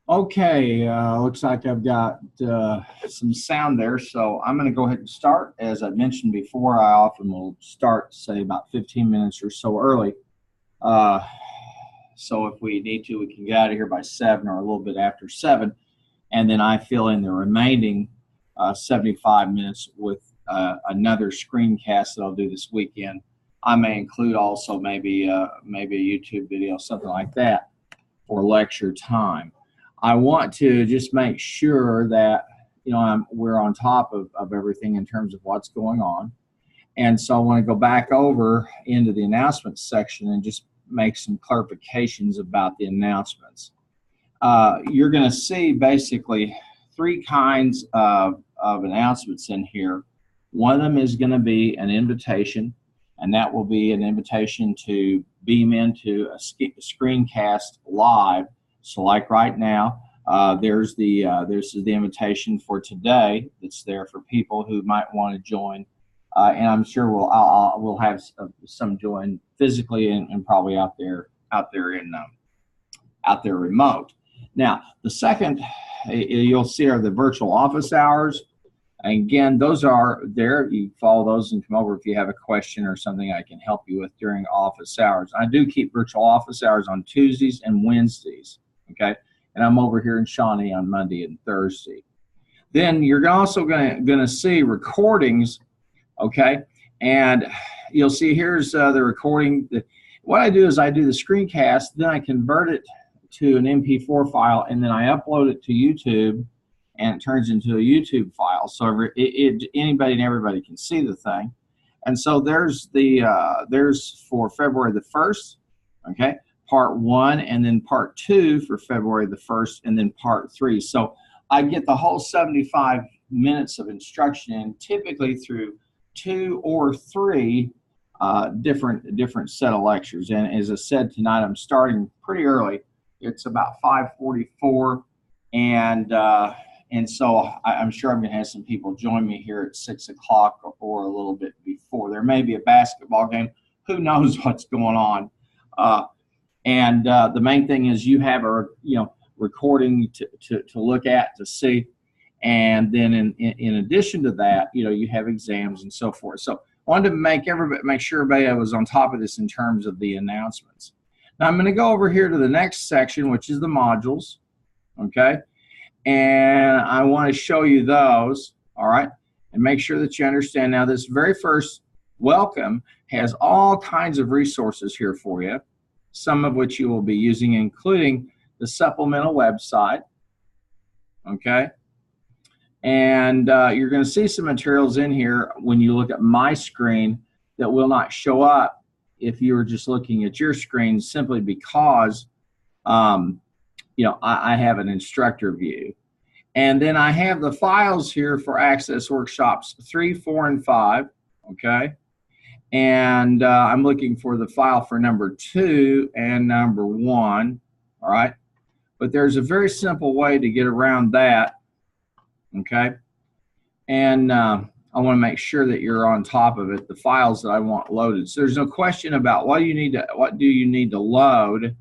Okay, looks like I've got some sound there, so I'm going to go ahead and start. As I mentioned before, I often will start, say, about 15 minutes or so early. Uh, so if we need to, we can get out of here by 7 or a little bit after 7, and then I fill in the remaining 75 minutes with another screencast that I'll do this weekend. I may include also maybe a YouTube video, something like that, for lecture time. I want to just make sure that we're on top of everything in terms of what's going on. And so I want to go back over into the announcements section and just make some clarifications about the announcements. You're going to see basically three kinds of announcements in here. One of them is going to be an invitation, and that will be an invitation to beam into a screencast live. So like right now, there's the invitation for today that's there for people who might want to join, and I'm sure we'll have some join physically and probably out there remote. Now the second you'll see are the virtual office hours. Again, those are there. You follow those and come over if you have a question or something I can help you with during office hours. I do keep virtual office hours on Tuesdays and Wednesdays, okay? And I'm over here in Shawnee on Monday and Thursday. Then you're also going to see recordings, okay? And you'll see here's the recording. What I do is I do the screencast, then I convert it to an MP4 file, and then I upload it to YouTube, and it turns into a YouTube file. So anybody and everybody can see the thing. And so there's for February the 1st, okay, part 1, and then part 2 for February the 1st, and then part 3. So I get the whole 75 minutes of instruction in, typically through 2 or 3 different set of lectures. And as I said, tonight I'm starting pretty early. It's about 5:44, and so I'm sure I'm going to have some people join me here at 6 o'clock or a little bit before. There may be a basketball game. Who knows what's going on? The main thing is you have a recording to look at, to see, and then in addition to that, you have exams and so forth. So I wanted to make sure everybody was on top of this in terms of the announcements. Now I'm going to go over here to the next section, which is the modules, okay? And I want to show you those, all right, and make sure that you understand. Now, this very first welcome has all kinds of resources here for you, some of which you will be using, including the supplemental website, okay? And you're going to see some materials in here when you look at my screen that will not show up if you were just looking at your screen, simply because I have an instructor view. And then I have the files here for Access Workshops 3, 4, and 5, okay? And I'm looking for the file for number 2 and number 1, all right? But there's a very simple way to get around that, okay? And I want to make sure that you're on top of it, the files that I want loaded. So there's no question about what do you need to load,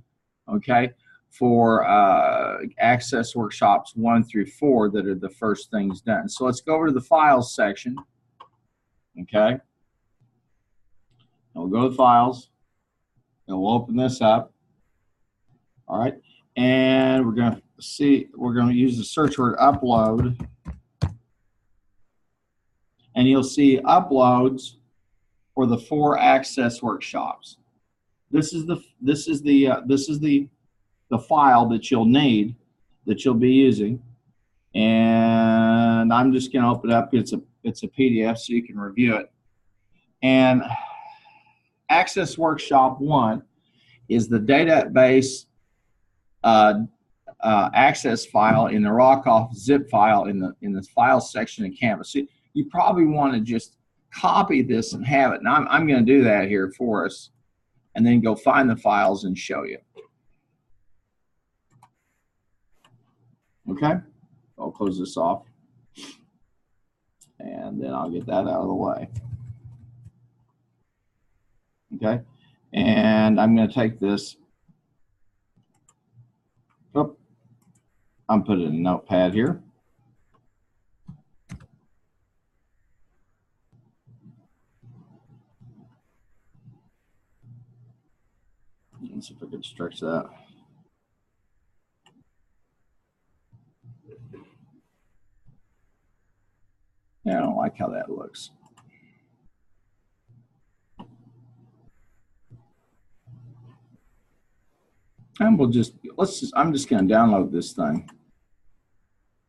okay, for Access Workshops 1 through 4 that are the first things done. So let's go over to the Files section, okay? And we'll go to Files, and we'll open this up, all right? And we're going to use the search word upload, and you'll see uploads for the 4 Access Workshops. This is the file that you'll need, that you'll be using, and I'm just going to open it up. It's a PDF, so you can review it. And Access Workshop 1 is the database access file in the Rockoff zip file in the Files section of Canvas. So you probably want to just copy this and have it. Now I'm going to do that here for us, and then go find the files and show you. Okay, I'll close this off, and then I'll get that out of the way. Okay, and I'm going to take this. Oh, I'm putting a notepad here. Let's see if I can stretch that. Yeah, I don't like how that looks. And we'll just, I'm just going to download this thing.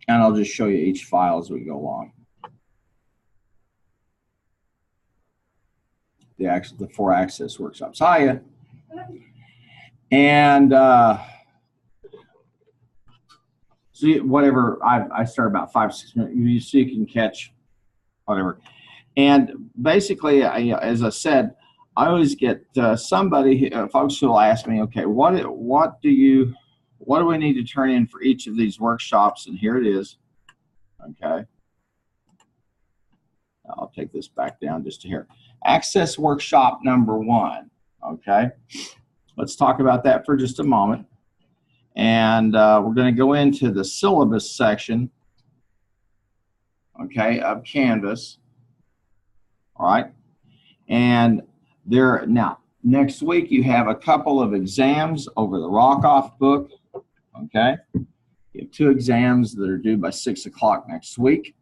And I'll just show you each file as we go along. The 4 Access workshops. Hiya. And so whatever, I start about 5-6 minutes, so you can catch whatever. And basically, as I said, I always get somebody, folks who will ask me, okay, what do we need to turn in for each of these workshops? And here it is. Okay. I'll take this back down just to here. Access workshop number 1. Okay. Let's talk about that for just a moment. And we're going to go into the syllabus section, okay, of Canvas. All right. And now, next week you have a couple of exams over the Rockoff book. Okay. You have 2 exams that are due by 6 o'clock next week.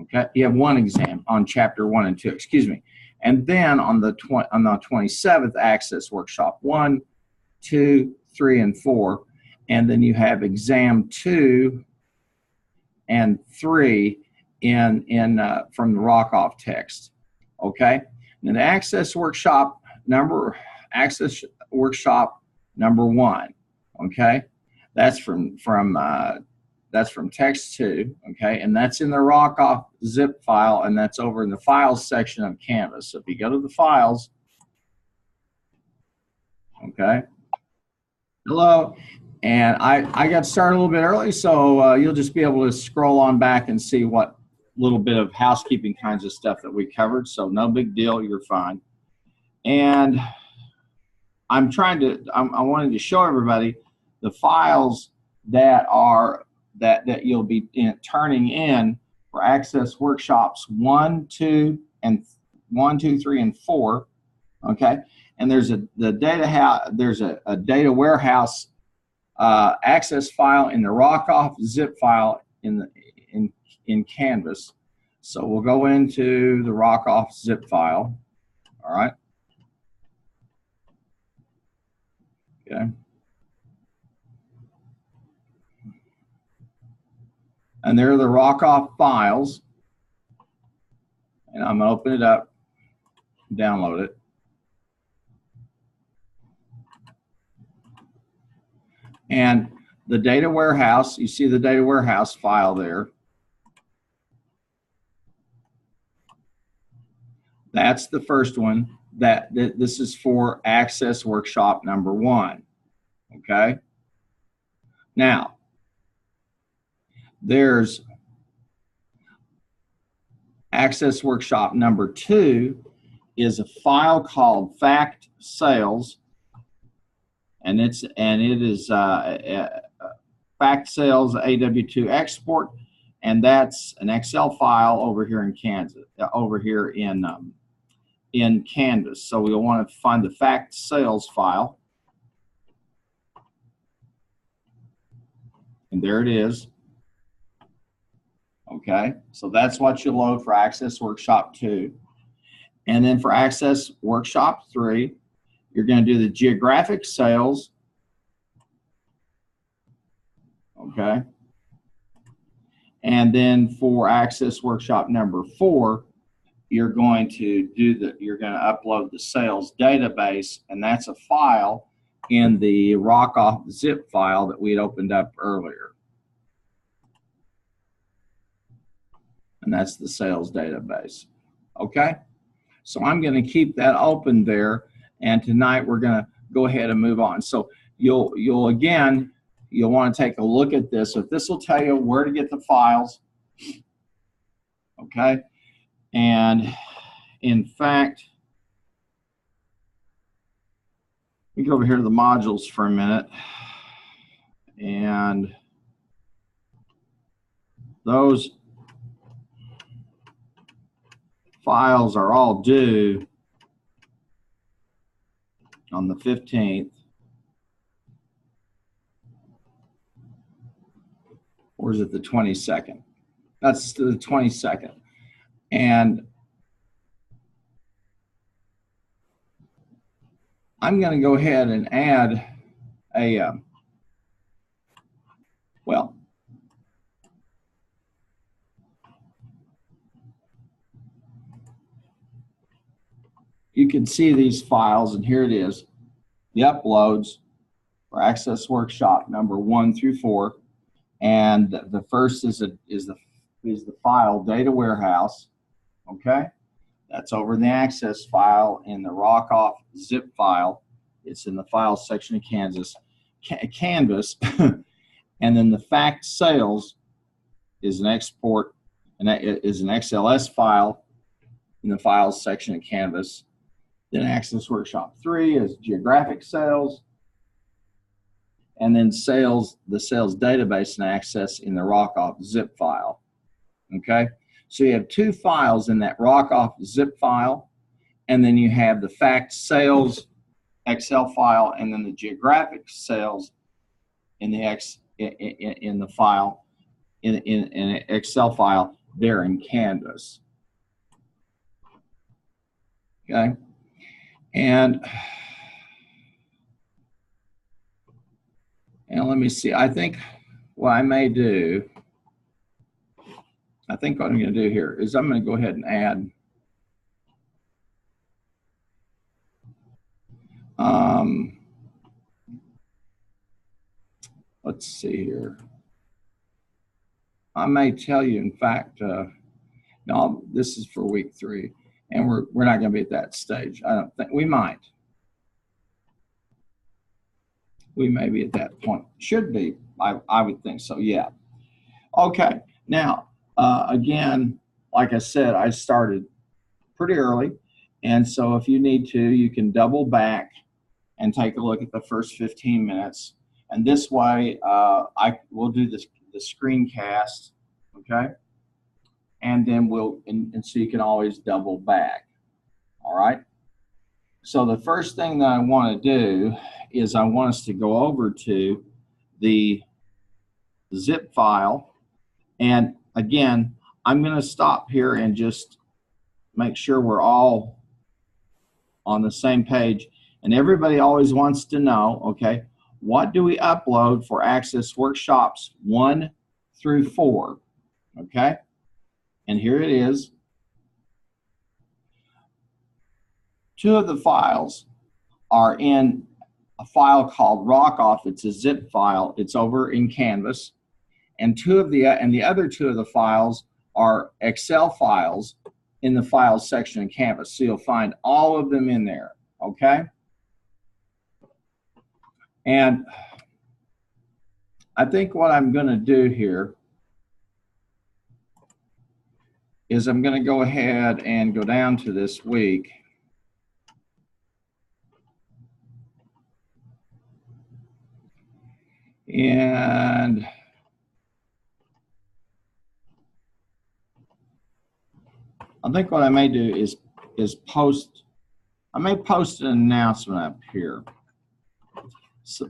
Okay. You have 1 exam on chapter 1 and 2, excuse me. And then on the 27th, Access Workshop 1, 2, 3, and 4. And then you have exam 2 and 3 from the Rockoff text. Okay. And the Access Workshop number 1. Okay. That's from text 2. Okay. And that's in the Rockoff zip file, and that's over in the files section of Canvas. So if you go to the files, okay. Hello. And I got started a little bit early, so you'll just be able to scroll on back and see what little bit of housekeeping kinds of stuff that we covered. So no big deal, you're fine. And I wanted to show everybody the files that you'll be turning in for Access Workshops 1, 2, 3, and 4. Okay, and there's a data warehouse access file in the Rockoff zip file in Canvas. So we'll go into the Rockoff zip file. All right. Okay. And there are the Rockoff files. And I'm going to open it up, download it. And the data warehouse, you see the data warehouse file there. That's the first one. This is for Access Workshop number 1. Okay. Now, there's Access Workshop number 2 is a file called Fact Sales, and it is Fact Sales AW2 export, and that's an Excel file over here in Kansas, in Canvas. So we'll want to find the Fact Sales file, and there it is. Okay, so that's what you load for Access Workshop 2. And then for Access Workshop 3, you're going to do the geographic sales. Okay. And then for Access Workshop number 4, you're going to upload the sales database, and that's a file in the Rockoff zip file that we had opened up earlier. And that's the sales database. Okay, so I'm going to keep that open there, and tonight we're going to go ahead and move on. So you'll want to take a look at this. So this will tell you where to get the files. Okay, and in fact, we go over here to the modules for a minute, and those files are all due on the 15th, or is it the 22nd? That's the 22nd. And I'm going to go ahead and add a, well, you can see these files, and here it is, the uploads for Access Workshop number 1 through 4. And the first is the file data warehouse. Okay, that's over in the access file in the Rockoff zip file. It's in the files section of Canvas. And then the fact sales is an export, and that is an XLS file in the files section of Canvas. Then Access Workshop 3 is geographic sales, and then sales, the sales database and access in the Rockoff zip file. Okay, so you have 2 files in that Rockoff zip file, and then you have the fact sales Excel file, and then the geographic sales in the file in an Excel file there in Canvas. Okay, and let me see. I think what I may do, I think what I'm going to do here is I'm going to go ahead and add let's see here. I may tell you, in fact, no, this is for week 3, and we're not going to be at that stage. I don't think we might. We may be at that point. Should be. I would think so. Yeah. Okay. Now, again, like I said, I started pretty early, and so if you need to, you can double back and take a look at the first 15 minutes. And this way, I will do the screencast, okay? And then and so you can always double back, all right? So the first thing that I want to do is I want us to go over to the zip file. And again, I'm going to stop here and just make sure we're all on the same page. And everybody always wants to know, okay, what do we upload for Access Workshops 1 through 4? Okay, and here it is. 2 of the files are in a file called Rockoff. It's a zip file. It's over in Canvas. And the other 2 of the files are Excel files in the files section in Canvas. So you'll find all of them in there. Okay. And I think what I'm going to do here is I'm going to go ahead and go down to this week. And I think what I may do is post, I may post an announcement up here. So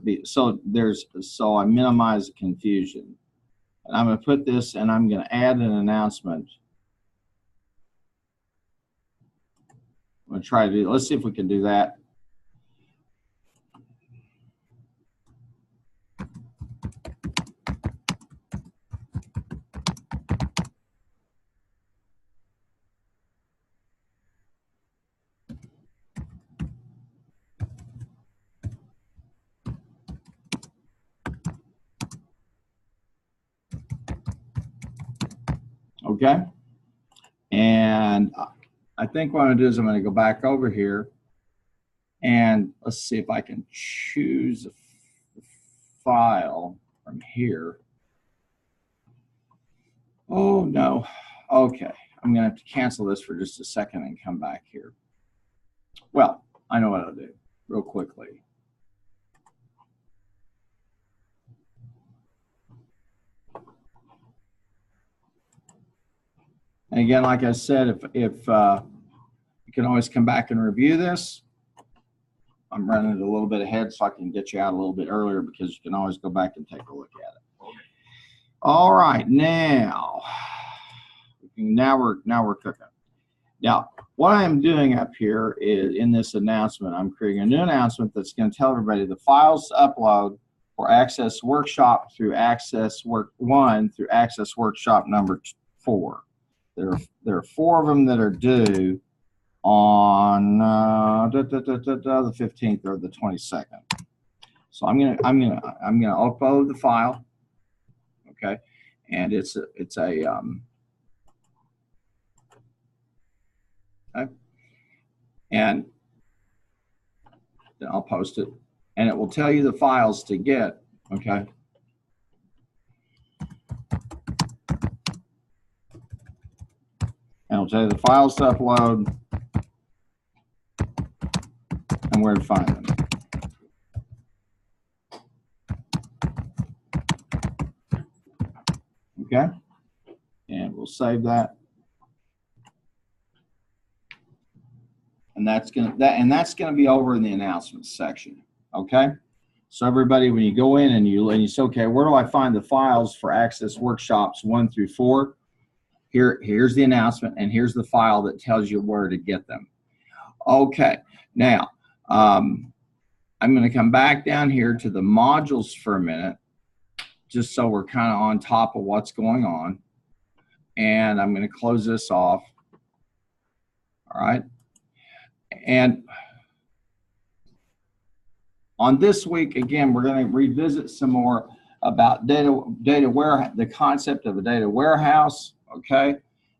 I minimize the confusion. And I'm going to put this, and I'm going to add an announcement. I'm going to try to do, let's see if we can do that. Okay, and I think what I'm going to do is I'm going to go back over here, and let's see if I can choose a file from here. Oh no, okay, I'm going to have to cancel this for just a second and come back here. Well, I know what I'll do real quickly. And again, like I said, if you can always come back and review this. I'm running it a little bit ahead so I can get you out a little bit earlier because you can always go back and take a look at it. All right, now we're cooking. Now, what I am doing up here is in this announcement, I'm creating a new announcement that's going to tell everybody the files to upload for Access Workshop through Access Work 1 through Access Workshop number 4. There are 4 of them that are due on the 15th or the 22nd. So I'm gonna upload the file, okay, and it's a okay. And then I'll post it, and it will tell you the files to get, okay. And it'll tell you the files to upload and where to find them. Okay, and we'll save that. And that's gonna be over in the announcements section. Okay, so everybody, when you go in and you say, okay, where do I find the files for Access Workshops 1 through 4? Here's the announcement, and here's the file that tells you where to get them. Okay, now I'm going to come back down here to the modules for a minute, just so we're kind of on top of what's going on. And I'm going to close this off. All right. And on this week, again, we're going to revisit some more about data warehouse, the concept of a data warehouse, okay,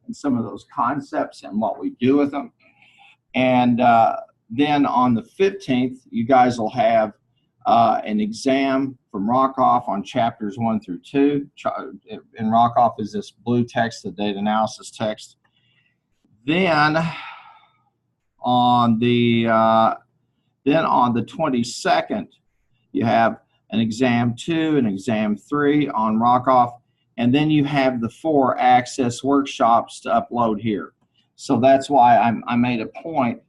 and some of those concepts and what we do with them. And then on the 15th, you guys will have an exam from Rockoff on chapters 1 through 2. And Rockoff is this blue text, the data analysis text. Then on the 22nd, you have an exam 2 and exam 3 on Rockoff, and then you have the 4 Access Workshops to upload here. So that's why I made a point,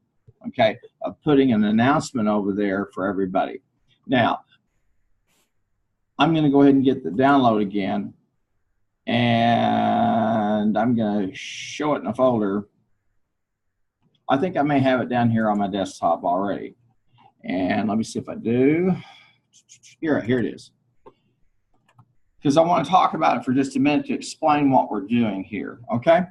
okay, of putting an announcement over there for everybody. Now, I'm going to go ahead and get the download again, and I'm going to show it in a folder. I think I may have it down here on my desktop already. And let me see if I do. Here it is. Because I want to talk about it for just a minute to explain what we're doing here, okay?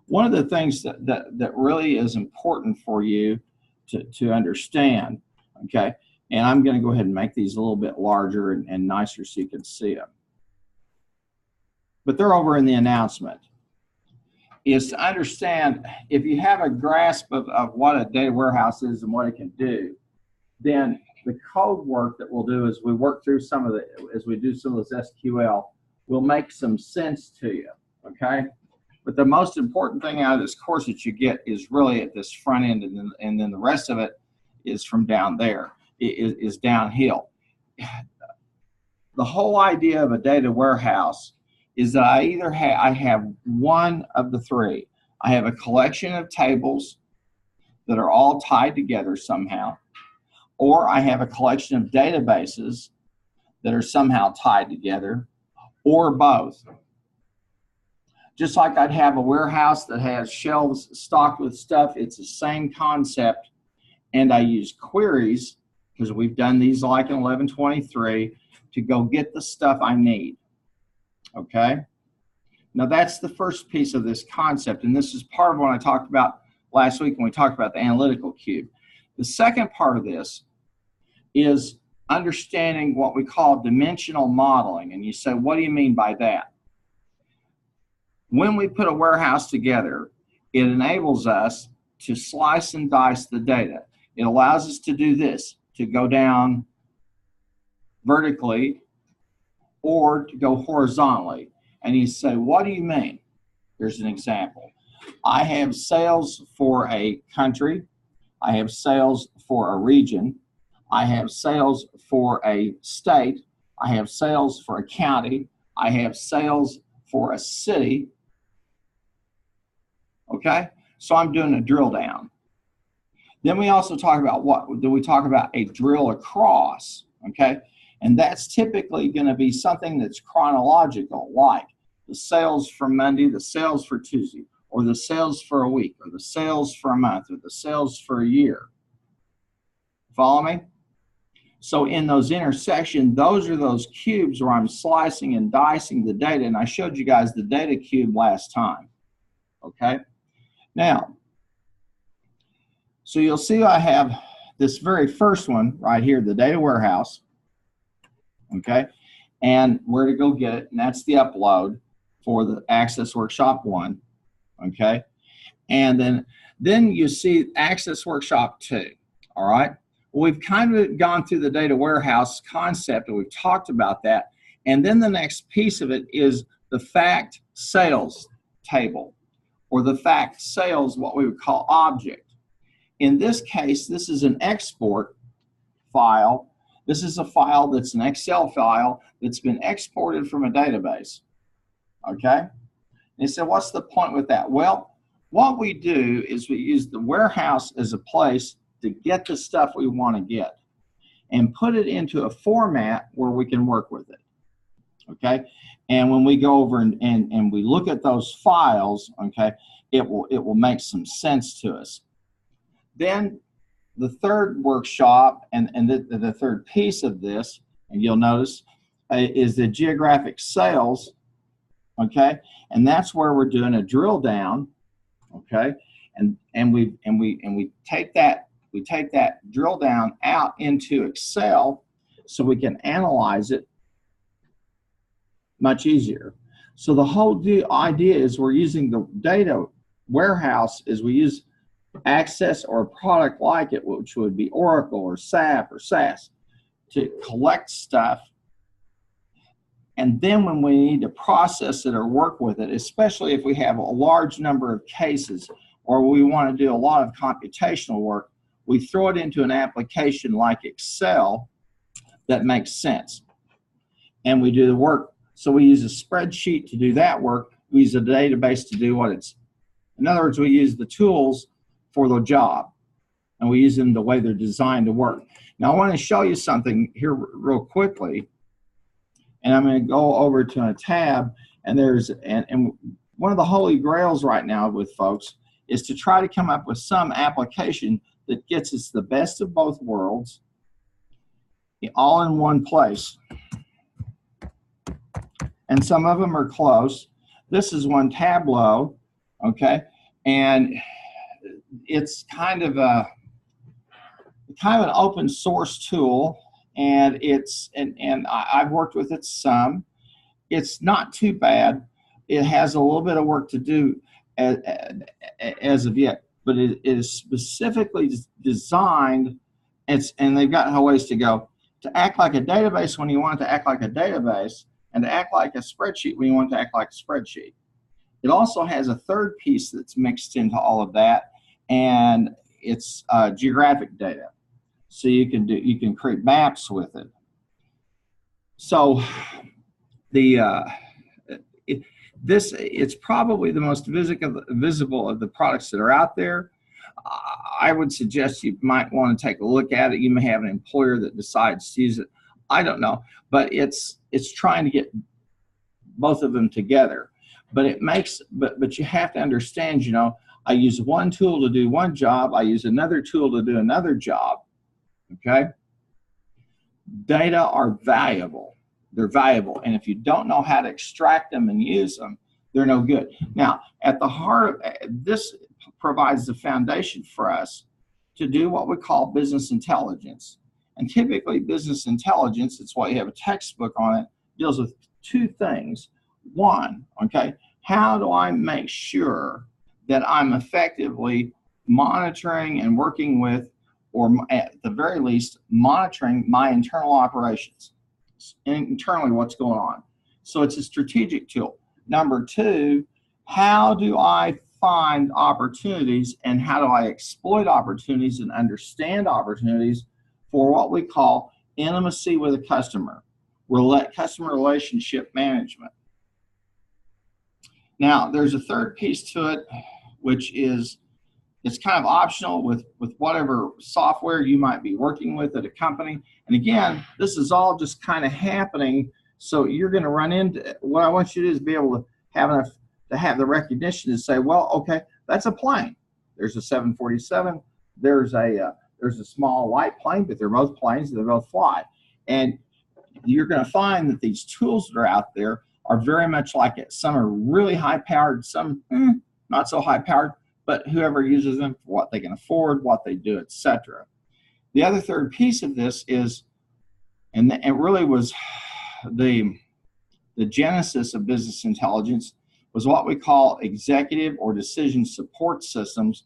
One of the things that really is important for you to understand, okay, and I'm going to go ahead and make these a little bit larger and nicer so you can see them. But they're over in the announcement, is to understand if you have a grasp of what a data warehouse is and what it can do, then the code work that we'll do as we work through as we do some of this SQL will make some sense to you, okay? But the most important thing out of this course that you get is really at this front end, and then the rest of it is from down there, is downhill. The whole idea of a data warehouse is that I have one of the 3. I have a collection of tables that are all tied together somehow, or I have a collection of databases that are somehow tied together, or both. Just like I'd have a warehouse that has shelves stocked with stuff, it's the same concept, and I use queries, because we've done these like in 1123, to go get the stuff I need, okay? Now that's the first piece of this concept, and this is part of what I talked about last week when we talked about the analytical cube. The second part of this is understanding what we call dimensional modeling. And you say, what do you mean by that? When we put a warehouse together, it enables us to slice and dice the data. It allows us to do this, to go down vertically or to go horizontally. And you say, what do you mean? Here's an example. I have sales for a country. I have sales for a region. I have sales for a state. I have sales for a county. I have sales for a city. Okay, so I'm doing a drill down. Then we also talk about we talk about a drill across, okay? And that's typically going to be something that's chronological, like the sales for Monday, the sales for Tuesday, or the sales for a week, or the sales for a month, or the sales for a year. Follow me? So in those intersections, those are those cubes where I'm slicing and dicing the data, and I showed you guys the data cube last time, okay? Now, so you'll see I have this very first one right here, the data warehouse, okay? And where to go get it, and that's the upload for the Access Workshop 1, okay? And then you see Access Workshop 2, all right? Well, we've kind of gone through the data warehouse concept, and we've talked about that. And then the next piece of it is the fact sales table, or the fact sales, what we would call object. In this case, this is an export file. This is a file that's an Excel file that's been exported from a database, okay? And you said, what's the point with that? Well, what we do is we use the warehouse as a place to get the stuff we want to get and put it into a format where we can work with it, okay? And when we go over and we look at those files, okay, it will make some sense to us. Then the third workshop and the third piece of this, and you'll notice, is the geographic sales, okay? And that's where we're doing a drill down, okay? And we take that drill down out into Excel so we can analyze it much easier. So the whole idea is we're using the data warehouse is we use Access or a product like it, which would be Oracle or SAP or SAS, to collect stuff. And then when we need to process it or work with it, especially if we have a large number of cases or we want to do a lot of computational work, we throw it into an application like Excel that makes sense. And we do the work. So we use a spreadsheet to do that work. We use a database to do what it's. In other words, we use the tools for the job, and we use them the way they're designed to work. Now I want to show you something here real quickly, and I'm going to go over to a tab, and and one of the holy grails right now with folks is to try to come up with some application that gets us the best of both worlds all in one place. And some of them are close. This is one, Tableau, okay, and it's kind of an open source tool, and I've worked with it some. It's not too bad. It has a little bit of work to do as of yet, but it is specifically designed, and they've got a ways to go, to act like a database when you want it to act like a database, and to act like a spreadsheet when you want it to act like a spreadsheet. It also has a third piece that's mixed into all of that, and it's geographic data. So you can create maps with it. So it's probably the most visible of the products that are out there. I would suggest you might want to take a look at it. You may have an employer that decides to use it. I don't know, but it's trying to get both of them together. But but you have to understand, you know, I use one tool to do one job, I use another tool to do another job, okay? Data are valuable. They're valuable, and if you don't know how to extract them and use them, they're no good. Now, at the heart of this provides the foundation for us to do what we call business intelligence. And typically business intelligence, it's why you have a textbook on it, deals with two things. One, okay, how do I make sure that I'm effectively monitoring and working with, or at the very least, monitoring my internal operations, internally what's going on. So it's a strategic tool. Number two, how do I find opportunities and how do I exploit opportunities and understand opportunities for what we call intimacy with a customer, customer relationship management. Now, there's a third piece to it, which is, it's kind of optional with whatever software you might be working with at a company. And again, this is all just kind of happening. So you're going to run into, what I want you to do is be able to have enough to have the recognition to say, well, okay, that's a plane. There's a 747. There's a small light plane, but they're both planes. They both fly. And you're going to find that these tools that are out there are very much like it. Some are really high powered, some not so high powered, but whoever uses them for what they can afford, what they do, etc. The other third piece of this is, and it really was the genesis of business intelligence, was what we call executive or decision support systems,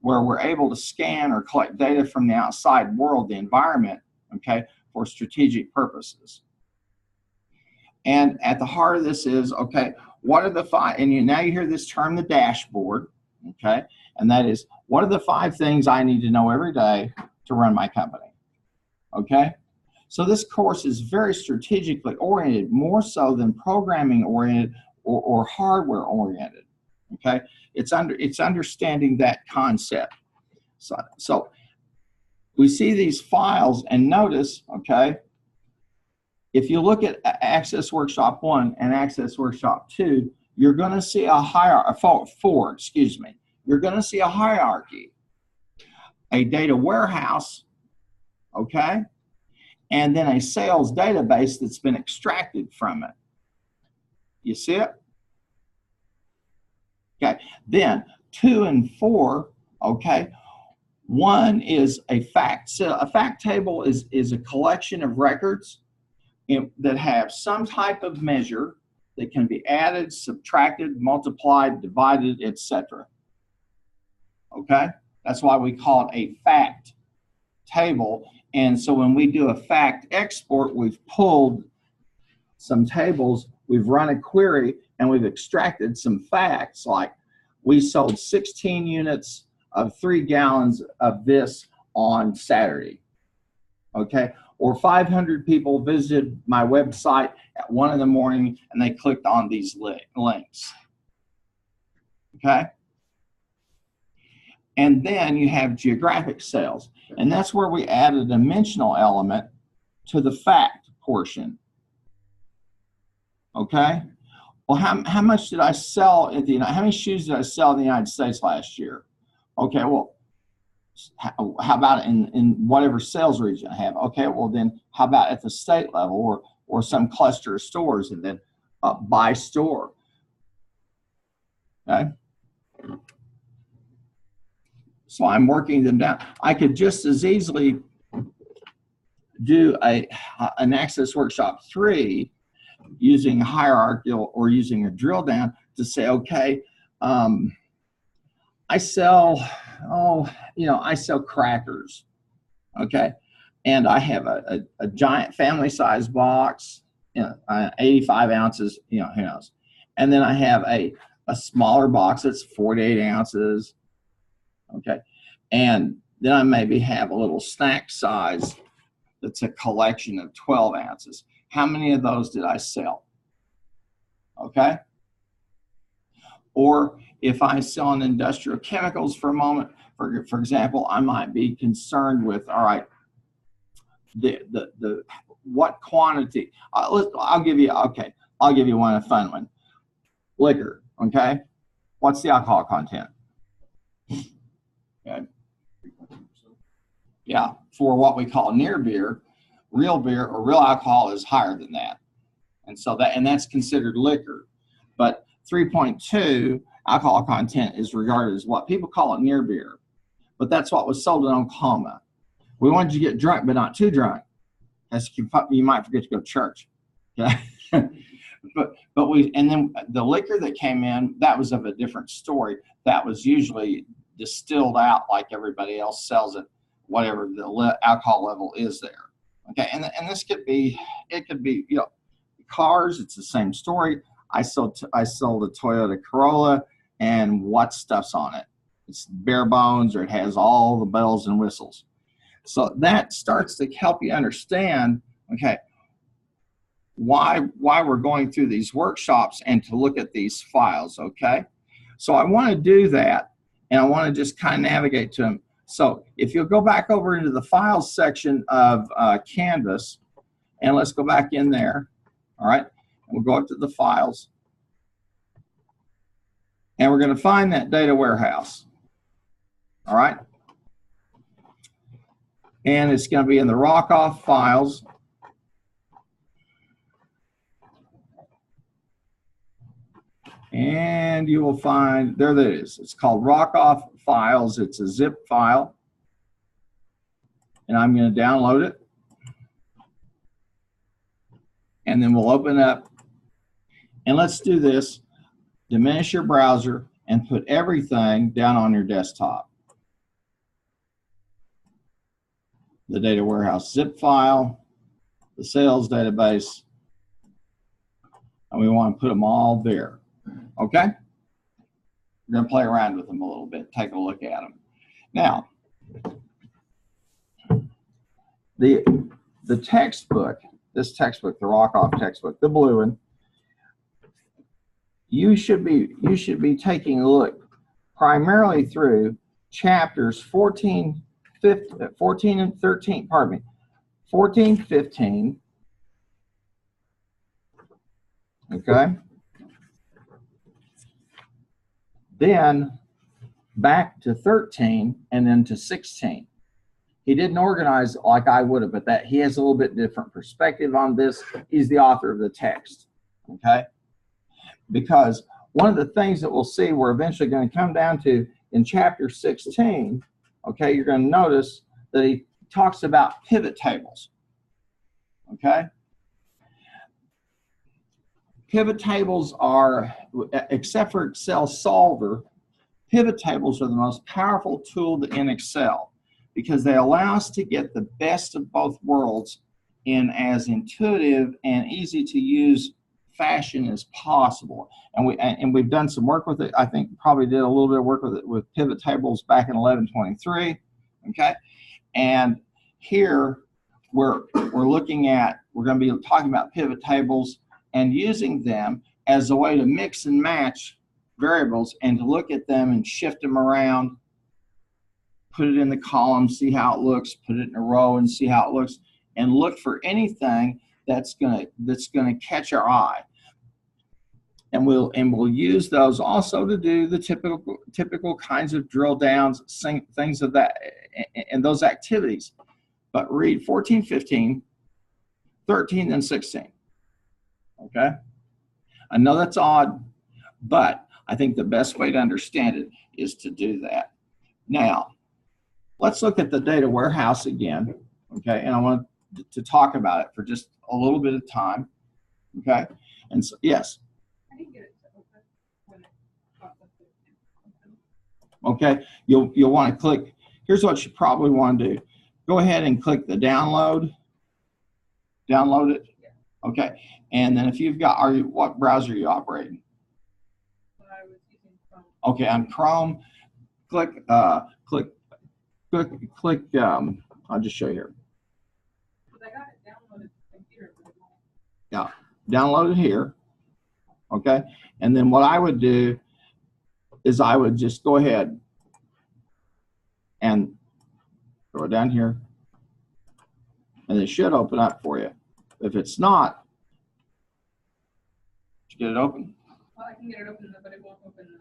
where we're able to scan or collect data from the outside world, the environment, okay, for strategic purposes. And at the heart of this is, okay, what are the five, and now you hear this term, the dashboard, okay, and that is, what are the 5 things I need to know every day to run my company, okay? So this course is very strategically oriented, more so than programming oriented or hardware oriented, okay? It's understanding that concept. So we see these files, and notice, okay, if you look at Access Workshop 1 and Access Workshop 2, you're going to see a hierarchy, 4, excuse me. You're going to see a hierarchy, a data warehouse, okay, and then a sales database that's been extracted from it. You see it? Okay, then 2 and 4, okay, 1 is a fact. So a fact table is a collection of records that have some type of measure that can be added, subtracted, multiplied, divided, etc. Okay, that's why we call it a fact table. And so when we do a fact export, we've pulled some tables, we've run a query, and we've extracted some facts, like we sold 16 units of 3 gallons of this on Saturday, okay? Or 500 people visited my website at 1 in the morning and they clicked on these links, okay? And then you have geographic sales, and that's where we add a dimensional element to the fact portion, okay? Well, how much did I sell at the, how many shoes did I sell in the United States last year? Okay, well, how about in whatever sales region I have? Okay, well then, how about at the state level or some cluster of stores, and then by store, okay? So I'm working them down. I could just as easily do an Access Workshop 3 using hierarchical or using a drill down to say, okay, I sell, I sell crackers, okay? And I have a giant family size box, 85 ounces, who knows? And then I have a smaller box that's 48 ounces, okay? And then I maybe have a little snack size that's a collection of 12 ounces. How many of those did I sell? Okay? Or if I sell in industrial chemicals for a moment, for example, I might be concerned with, all right, the what quantity? I'll give you one, a fun one. Liquor, okay? What's the alcohol content? Okay. Yeah, for what we call near beer or real alcohol is higher than that. And so that's considered liquor. But 3.2 alcohol content is regarded as what people call it near beer. But that's what was sold in Oklahoma. We wanted you to get drunk, but not too drunk. As you might forget to go to church. Okay? and then the liquor that came in, that was of a different story. That was usually distilled out like everybody else sells it, whatever the alcohol level is there. Okay, and this could be, cars. It's the same story. I sold a Toyota Corolla, and what stuff's on it? It's bare bones, or it has all the bells and whistles. So that starts to help you understand, okay, why we're going through these workshops and to look at these files, okay? So I want to do that and I want to just kind of navigate to them. So if you'll go back over into the files section of Canvas, and let's go back in there, all right? And we'll go up to the files, and we're going to find that data warehouse, all right? And it's going to be in the Rockoff files. And you will find, there it is. It's called Rockoff Files. It's a zip file. And I'm going to download it. And then we'll open up. And let's do this. Diminish your browser and put everything down on your desktop. The data warehouse zip file, the sales database, and we want to put them all there. Okay? We're going to play around with them a little bit, take a look at them. Now, the textbook, this textbook, the Rockoff textbook, the blue one, you should be taking a look primarily through chapters 14 and 13, pardon me, 14, 15, okay? Then back to 13 and then to 16. He didn't organize like I would have, but that he has a little bit different perspective on this. He's the author of the text, okay? Because one of the things that we'll see we're eventually going to come down to in chapter 16, okay, you're going to notice that he talks about pivot tables, okay? Pivot tables are, except for Excel Solver, pivot tables are the most powerful tool in Excel because they allow us to get the best of both worlds in as intuitive and easy to use fashion as possible. And we've done some work with it. I think probably did a little bit of work with it with pivot tables back in 1123, okay? And here we're looking at, we're going to be talking about pivot tables and using them as a way to mix and match variables and to look at them and shift them around, put it in the column, see how it looks, put it in a row and see how it looks, and look for anything that's gonna catch our eye. And we'll use those also to do the typical kinds of drill downs, things of that, and those activities. But read 14, 15, 13, and 16. Okay? I know that's odd, but I think the best way to understand it is to do that. Now, let's look at the data warehouse again, okay? And I want to talk about it for just a little bit of time, okay? And so, yes? I didn't get it to open when it popped up. Okay, you'll want to click, here's what you probably want to do. Go ahead and click the download it, okay? And then if you've got, what browser are you operating? I was using Chrome. Okay, on Chrome, click, I'll just show you here. I got it downloaded to the computer. Yeah, download it here, okay? And then what I would do is I would just go ahead and throw it down here, and it should open up for you. If it's not, did you get it open? Well, I can get it open, but it won't open the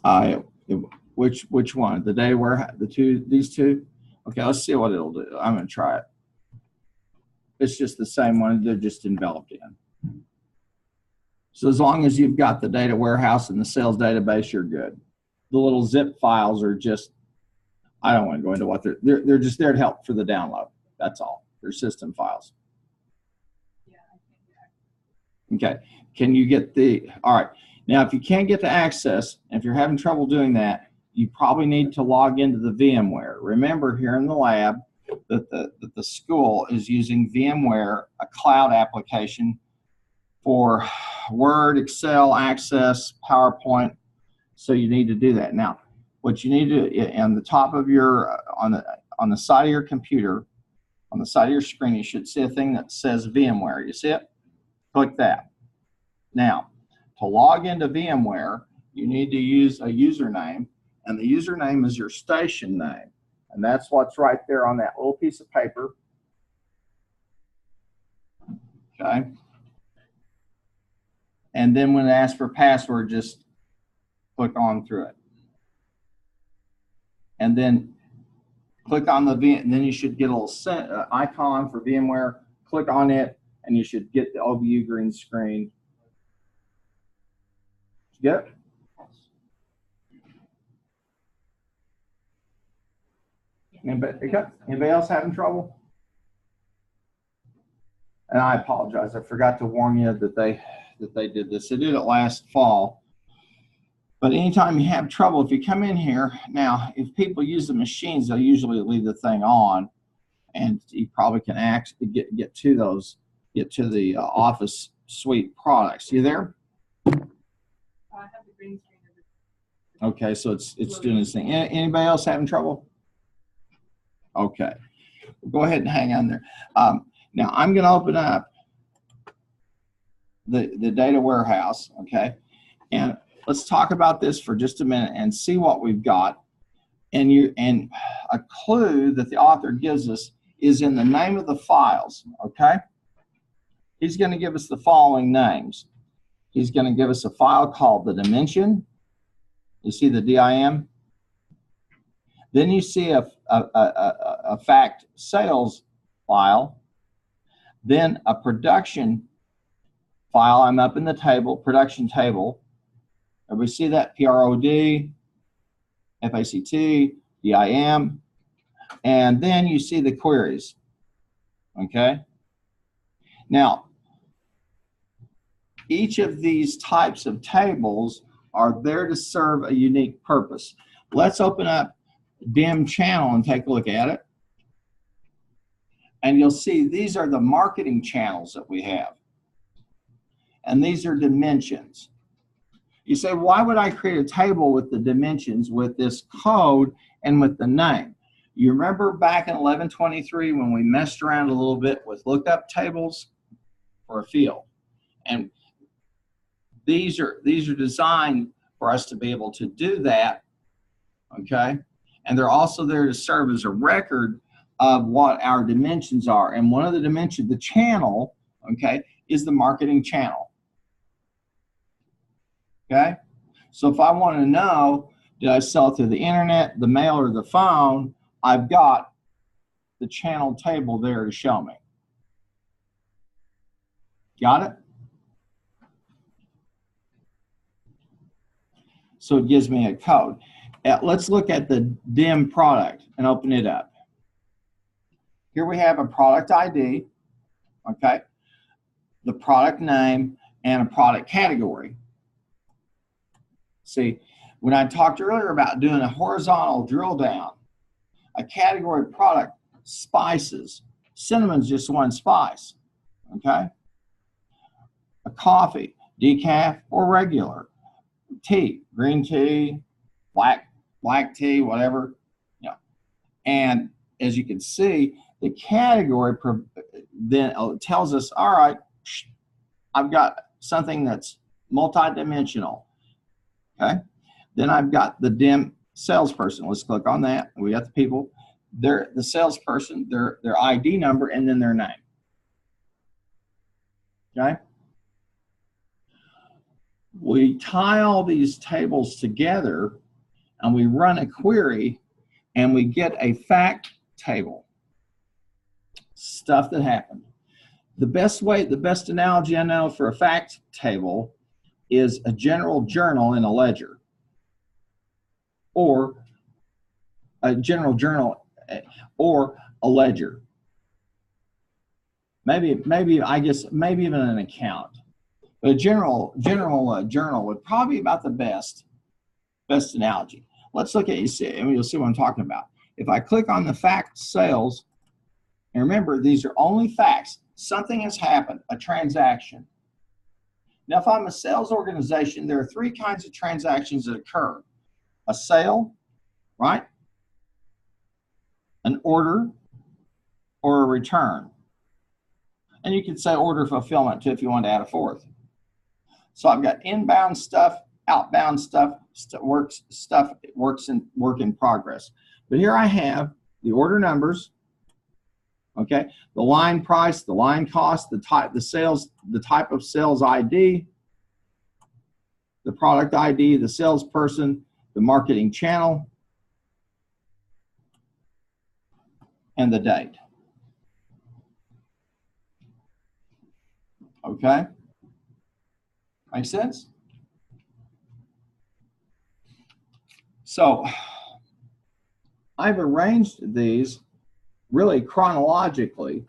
access. Which one? The data warehouse, these two? Okay, let's see what it'll do. I'm going to try it. It's just the same one. They're just enveloped in. So as long as you've got the data warehouse and the sales database, you're good. The little zip files are just, I don't want to go into what they're just there to help for the download. That's all. They're system files. Okay, can you get all right. Now, if you can't get the access, if you're having trouble doing that, you probably need to log into the VMware. Remember here in the lab that the school is using VMware, a cloud application for Word, Excel, Access, PowerPoint, so you need to do that. Now, what you need to do, on the top of your, on the side of your computer, on the side of your screen, you should see a thing that says VMware. You see it? Click that. Now, to log into VMware, you need to use a username, and the username is your station name. And that's what's right there on that little piece of paper. Okay. And then when it asks for password, just click on through it. And then click on the and then you should get a little icon for VMware. Click on it, and you should get the OVU green screen. Did you get it? Anybody else having trouble? And I apologize. I forgot to warn you that they did this. They did it last fall. But anytime you have trouble, if you come in here, now, if people use the machines, they'll usually leave the thing on, and you probably can actually get to the Office Suite products. You there? I have the green screen. Okay, so it's doing this thing. Anybody else having trouble? Okay, go ahead and hang on there. Now I'm going to open up the data warehouse, okay? And let's talk about this for just a minute and see what we've got. And a clue that the author gives us is in the name of the files, okay? He's going to give us the following names. He's going to give us a file called the dimension. You see the DIM? Then you see a fact sales file. Then a production file. I'm up in the table, production table. And we see that PROD, FACT, DIM. And then you see the queries. Okay? Now, each of these types of tables are there to serve a unique purpose. Let's open up DIM channel and take a look at it. And you'll see these are the marketing channels that we have. And these are dimensions. You say, why would I create a table with the dimensions, with this code, and with the name? You remember back in 1123 when we messed around a little bit with lookup tables for a field? And these are designed for us to be able to do that, okay? And they're also there to serve as a record of what our dimensions are. And one of the dimensions, the channel, okay, is the marketing channel. Okay? So if I want to know, did I sell through the internet, the mail, or the phone, I've got the channel table there to show me. Got it? So it gives me a code. Let's look at the DIM product and open it up. Here we have a product ID, okay, the product name, and a product category. See, when I talked earlier about doing a horizontal drill down, a category product, spices. Cinnamon's just one spice, okay? A coffee, decaf or regular. Tea, green tea, black tea, whatever, you know. And as you can see, the category then tells us, all right, I've got something that's multidimensional. Okay. Then I've got the DIM salesperson. Let's click on that. We got the people. The salesperson, their ID number, and then their name. Okay. We tie all these tables together and we run a query and we get a fact table. Stuff that happened. The best analogy I know for a fact table is a general journal in a ledger, or a general journal or a ledger. Maybe even an account. But a general journal would probably be about the best analogy. Let's look at and you'll see what I'm talking about. If I click on the fact sales, and remember, these are only facts. Something has happened, a transaction. Now, if I'm a sales organization, there are three kinds of transactions that occur. A sale, right? An order, or a return. And you could say order fulfillment too if you want to add a fourth. So I've got inbound stuff, outbound stuff, work in progress. But here I have the order numbers, okay, the line price, the line cost, the type of sales ID, the product ID, the salesperson, the marketing channel, and the date. Okay? Make sense? So I've arranged these really chronologically,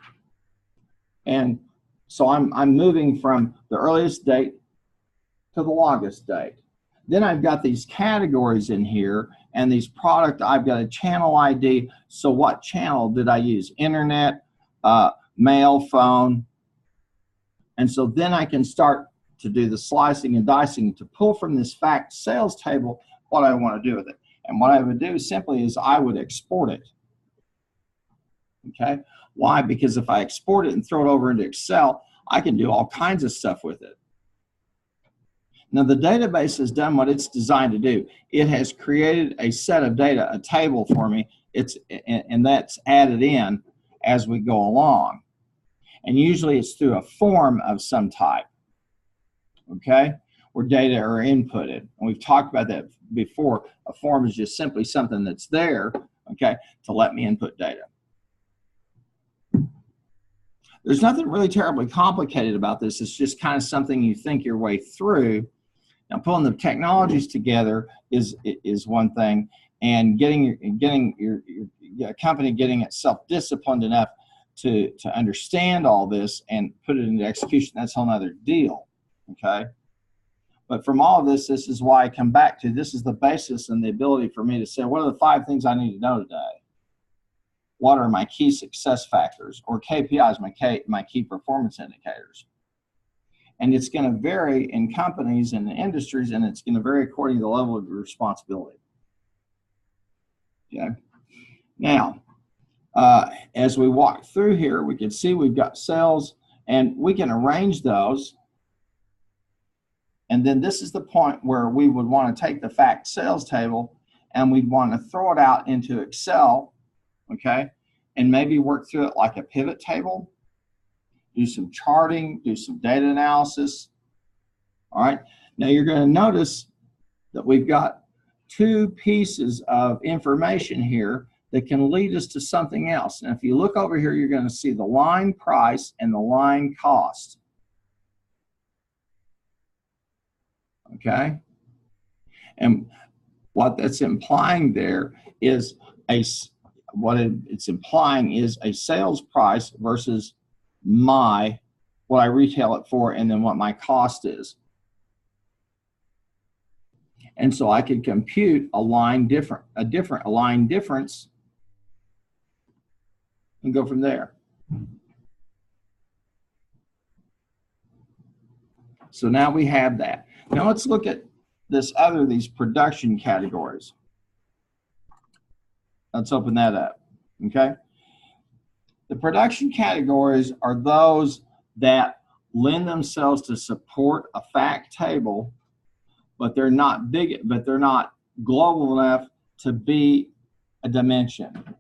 and so I'm moving from the earliest date to the longest date. Then I've got these categories in here, and these product, I've got a channel ID. So what channel did I use? Internet, mail, phone. And so then I can start to do the slicing and dicing to pull from this fact sales table what I want to do with it. And what I would do simply is I would export it. Okay? Why? Because if I export it and throw it over into Excel, I can do all kinds of stuff with it. Now, the database has done what it's designed to do. It has created a set of data, a table for me, and that's added in as we go along. And usually it's through a form of some type, okay, where data are inputted. And we've talked about that before. A form is just simply something that's there, okay, to let me input data. There's nothing really terribly complicated about this. It's just kind of something you think your way through. Now, pulling the technologies together is one thing, and getting your company getting itself disciplined enough to understand all this and put it into execution, that's a whole other deal, okay? But from all of this, this is why I come back to, this is the basis and the ability for me to say, what are the 5 things I need to know today? What are my key success factors, or KPIs, my key performance indicators? And it's going to vary in companies and industries, and it's going to vary according to the level of your responsibility. Okay. Now, as we walk through here, we can see we've got sales, and we can arrange those. And then this is the point where we would want to take the fact sales table, and we'd want to throw it out into Excel, okay, and maybe work through it like a pivot table. Do some charting, do some data analysis. All right, now you're going to notice that we've got 2 pieces of information here that can lead us to something else. And if you look over here, you're going to see the line price and the line cost. Okay, and what that's implying there is it's implying is a sales price versus what I retail it for, and then what my cost is. And so I could compute a line difference and go from there. So now we have that. Now let's look at these production categories. Let's open that up, okay? The production categories are those that lend themselves to support a fact table, but they're not global enough to be a dimension.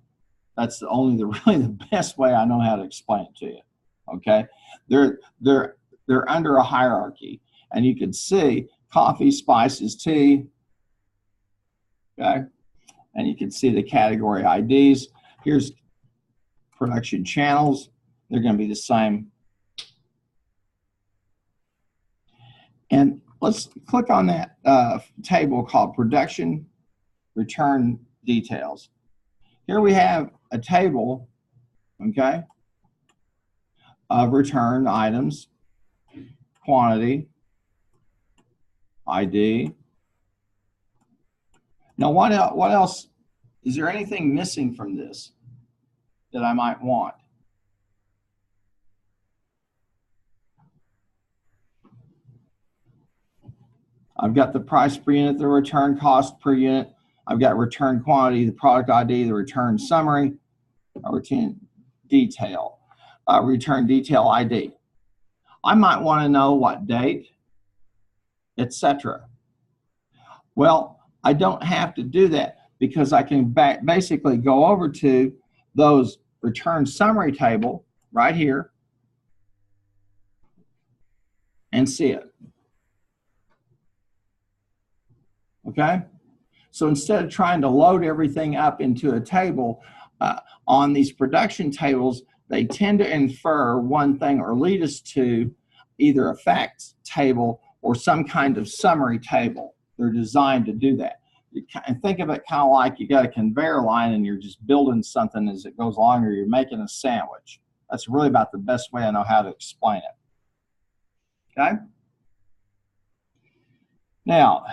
That's really the best way I know how to explain it to you. Okay, they're under a hierarchy, and you can see coffee, spices, tea. Okay, and you can see the category IDs. Here's production channels. They're going to be the same. And let's click on that table called production return details. Here we have a table, okay, of return items, quantity, ID. Now, what else? Is there anything missing from this that I might want? I've got the price per unit, the return cost per unit. I've got return quantity, the product ID, the return summary, return detail ID. I might want to know what date, etc. Well, I don't have to do that because I can basically go over to those return summary table right here and see it. Okay? So instead of trying to load everything up into a table, on these production tables, they tend to infer one thing or lead us to either a facts table or some kind of summary table. They're designed to do that. And think of it kind of like you got a conveyor line and you're just building something as it goes along, or you're making a sandwich. That's really about the best way I know how to explain it. Okay? Now,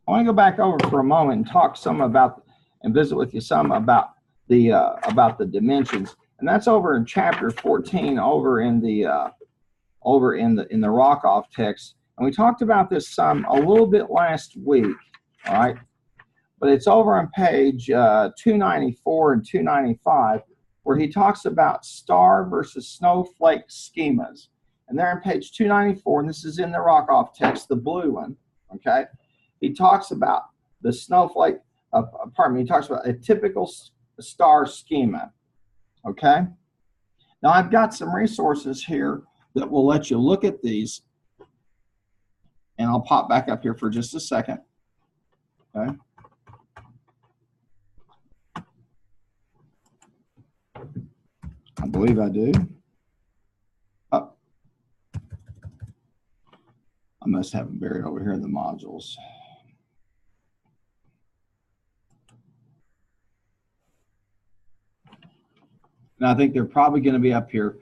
I want to go back over for a moment and talk some about and visit with you some about the dimensions, and that's over in chapter 14 over in the Rockoff text. And we talked about this some a little bit last week, all right? But it's over on page 294 and 295, where he talks about star versus snowflake schemas. And there on page 294, and this is in the Rockoff text, the blue one, okay? He talks about the snowflake, he talks about a typical star schema, okay? Now I've got some resources here that will let you look at these, and I'll pop back up here for just a second, okay? I believe I do. Oh, I must have them buried over here in the modules. And I think they're probably going to be up here.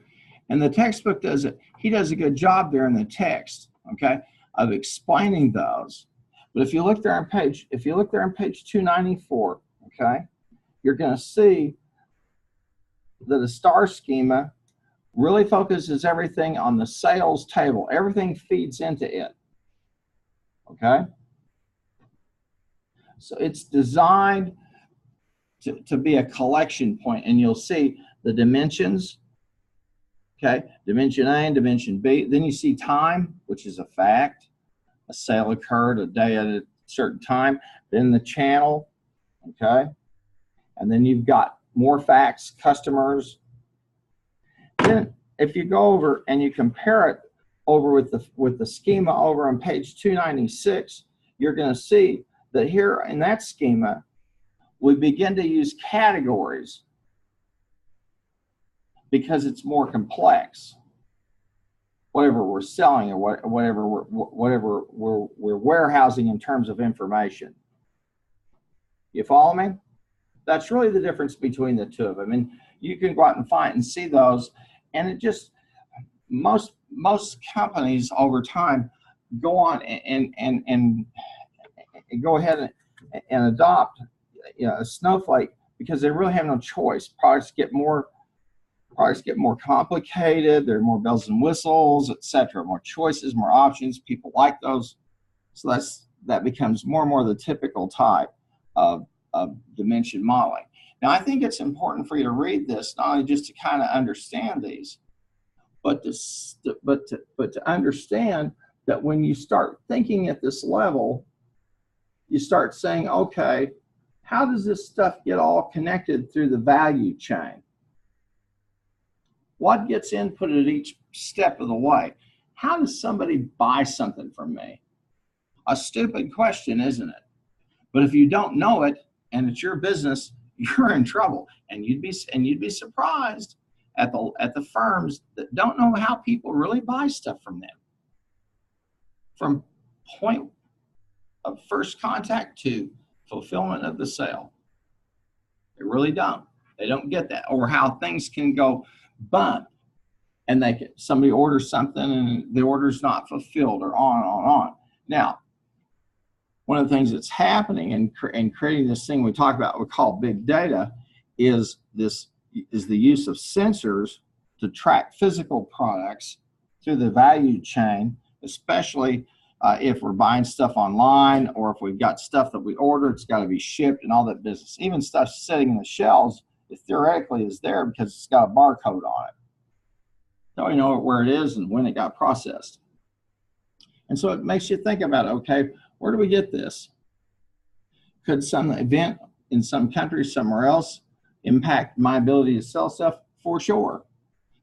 And the textbook does it. He does a good job there in the text, okay, of explaining those. But if you look there on page 294, okay, you're going to see that a star schema really focuses everything on the sales table. Everything feeds into it, okay? So it's designed to be a collection point, and you'll see the dimensions, okay? Dimension A and dimension B. Then you see time, which is a fact. A sale occurred a day at a certain time. Then the channel, okay? And then you've got more facts, customers. Then if you go over and you compare it over with the schema over on page 296, you're going to see that here in that schema, we begin to use categories because it's more complex. Whatever we're selling or whatever we're warehousing in terms of information. You follow me? That's really the difference between the two of them. And you can go out and find and see those. And it just, most companies over time go on and go ahead and adopt, you know, a snowflake because they really have no choice. Products get more complicated. There are more bells and whistles, etc. More choices, more options. People like those. So that becomes more and more the typical type of dimension modeling. Now, I think it's important for you to read this, not only just to kind of understand these, but to understand that when you start thinking at this level, you start saying, okay, how does this stuff get all connected through the value chain? What gets inputted at each step of the way? How does somebody buy something from me? A stupid question, isn't it? But if you don't know it and it's your business, you're in trouble. And you'd be surprised at the firms that don't know how people really buy stuff from them. From point of first contact to fulfillment of the sale. They really don't. They don't get that. Or how things can go bump and somebody orders something and the order's not fulfilled, or on and on and on. Now, one of the things that's happening in creating this thing we talk about, we call big data, is the use of sensors to track physical products through the value chain, especially if we're buying stuff online, or if we've got stuff that we order, it's got to be shipped and all that business. Even stuff sitting in the shelves, it theoretically is there because it's got a barcode on it. So we know where it is and when it got processed. And so it makes you think about, okay, Where do we get this? Could some event in some country somewhere else impact my ability to sell stuff? For sure.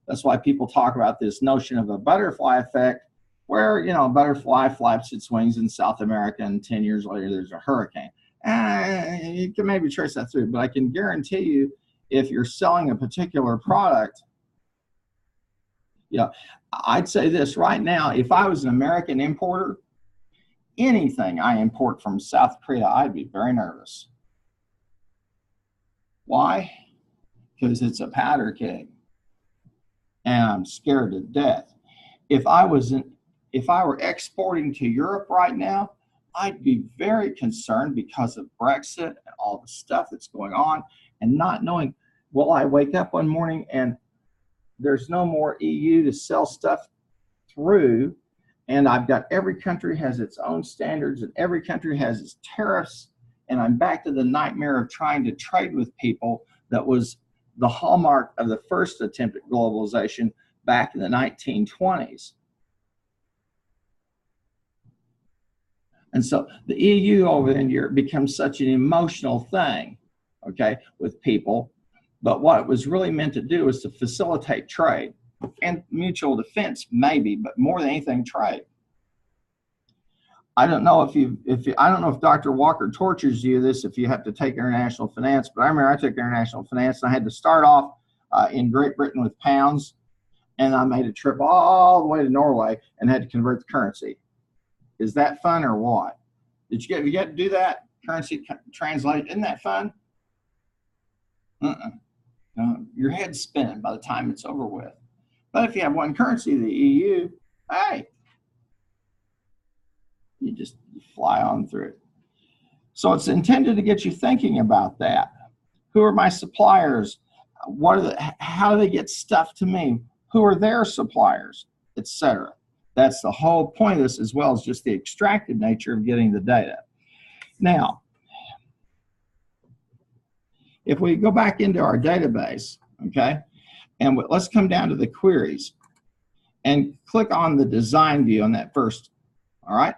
That's why people talk about this notion of a butterfly effect, where, you know, a butterfly flaps its wings in South America and 10 years later there's a hurricane. You can maybe trace that through, but I can guarantee you, if you're selling a particular product, I'd say this right now, if I was an American importer, anything I import from South Korea, I'd be very nervous. Why? Because it's a powder keg, and I'm scared to death. If I were exporting to Europe right now, I'd be very concerned because of Brexit and all the stuff that's going on, and not knowing, will I wake up one morning and there's no more EU to sell stuff through, and I've got every country has its own standards and every country has its tariffs, and I'm back to the nightmare of trying to trade with people that was the hallmark of the first attempt at globalization back in the 1920s. And so the EU over in Europe becomes such an emotional thing, okay, with people. But what it was really meant to do is to facilitate trade and mutual defense, maybe, but more than anything, trade. I don't know I don't know if Dr. Walker tortures you this if you have to take international finance, but I remember I took international finance and I had to start off in Great Britain with pounds, and I made a trip all the way to Norway and had to convert the currency. Is that fun or what? Have you get to do that? Currency translate, isn't that fun? Your head's spinning by the time it's over with. But if you have one currency, the EU, hey, you just fly on through it. So it's intended to get you thinking about that. Who are my suppliers? How do they get stuff to me? Who are their suppliers, etc.? That's the whole point of this, as well as just the extractive nature of getting the data. Now, if we go back into our database, okay, and let's come down to the queries and click on the design view on that first, all right?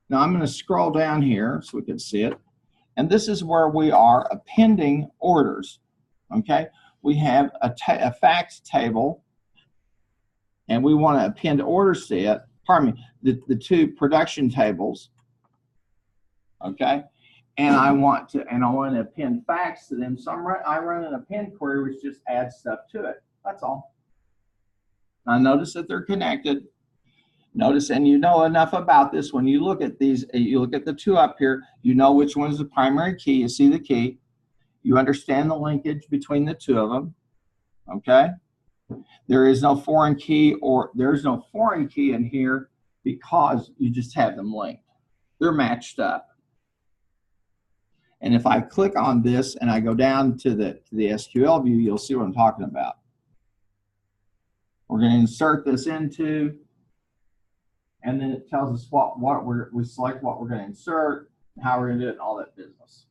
Now I'm going to scroll down here so we can see it, and this is where we are appending orders, okay? We have a facts table, and we want to append orders to it, pardon me, the two production tables, okay? And I want to append facts to them. So I run an append query which just adds stuff to it. That's all. Now notice that they're connected. Notice, and you know enough about this, when you look at these, you look at the two up here, you know which one is the primary key. You see the key. You understand the linkage between the two of them, okay? There is no foreign key, or there's no foreign key in here because you just have them linked. They're matched up. And if I click on this and I go down to the SQL view, you'll see what I'm talking about. We're going to insert this into, and then it tells us we select what we're going to insert, how we're going to do it, and all that business.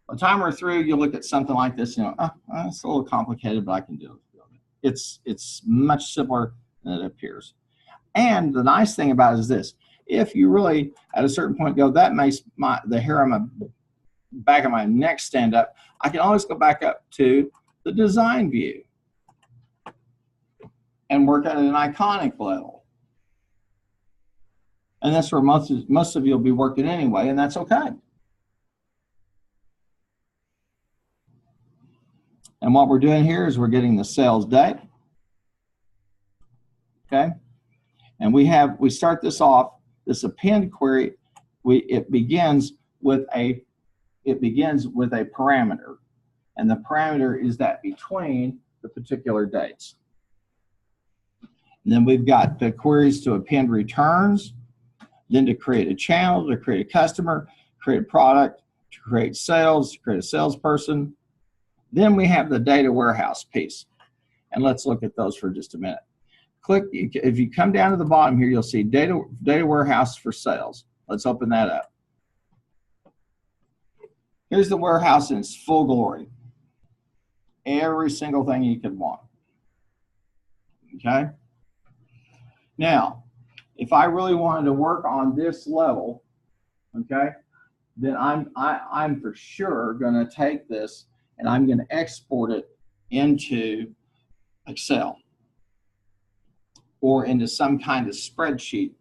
By the time we're through, you'll look at something like this, you know, it's a little complicated, but I can do it. It's much simpler than it appears. And the nice thing about it is this: if you really, at a certain point, go, that makes the hair on my back of my neck stand up, I can always go back up to the design view and work at an iconic level. And that's where most of you will be working anyway, and that's okay. And what we're doing here is we're getting the sales date, okay? And we start this off, this append query, it begins with a parameter, and the parameter is that between the particular dates. And then we've got the queries to append returns, then to create a channel, to create a customer, create a product, to create sales, to create a salesperson. Then we have the data warehouse piece, and let's look at those for just a minute. If you come down to the bottom here, you'll see data warehouse for sales. Let's open that up. Here's the warehouse in its full glory. Every single thing you could want. Okay? Now, if I really wanted to work on this level, okay, then I'm for sure going to take this and I'm going to export it into Excel or into some kind of spreadsheet,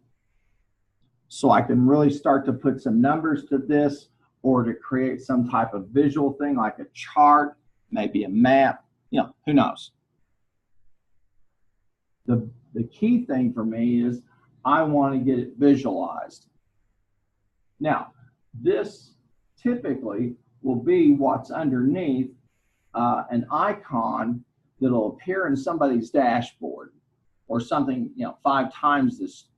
so I can really start to put some numbers to this, or to create some type of visual thing like a chart, maybe a map, who knows. The key thing for me is I want to get it visualized. Now, this typically will be what's underneath an icon that'll appear in somebody's dashboard or something, 5 times this.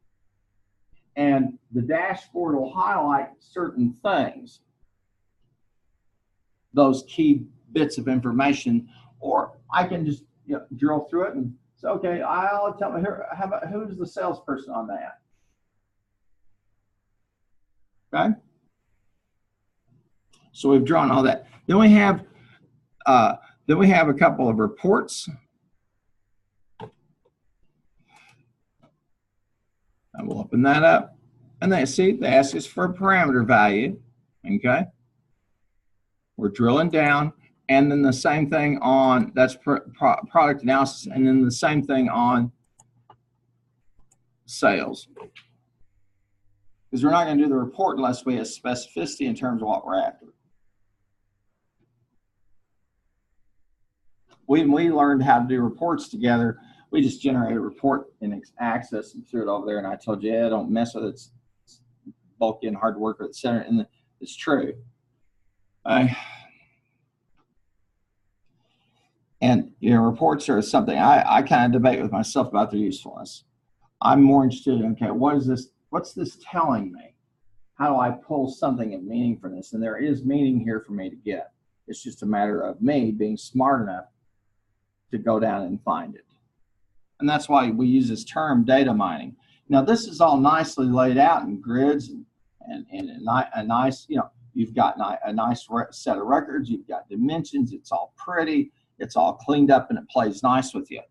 And the dashboard will highlight certain things, those key bits of information, or I can just drill through it and say, okay, I'll tell me here, how about who's the salesperson on that? Okay. So we've drawn all that. Then we have a couple of reports. And we'll open that up. And they ask us for a parameter value. Okay. We're drilling down. And then the same thing on, that's product analysis. And then the same thing on sales. Because we're not going to do the report unless we have specificity in terms of what we're after. When we learned how to do reports together, we just generated a report in Access and threw it over there. And I told you, yeah, don't mess with it. It's bulky and hard to work with, et cetera. And it's true. And reports are something I kind of debate with myself about their usefulness. I'm more interested in, okay, what is this? What's this telling me? How do I pull something of meaning from this? And there is meaning here for me to get. It's just a matter of me being smart enough to go down and find it. And that's why we use this term data mining. Now, this is all nicely laid out in grids and a nice, you've got a nice set of records. You've got dimensions. It's all pretty. It's all cleaned up and it plays nice with you.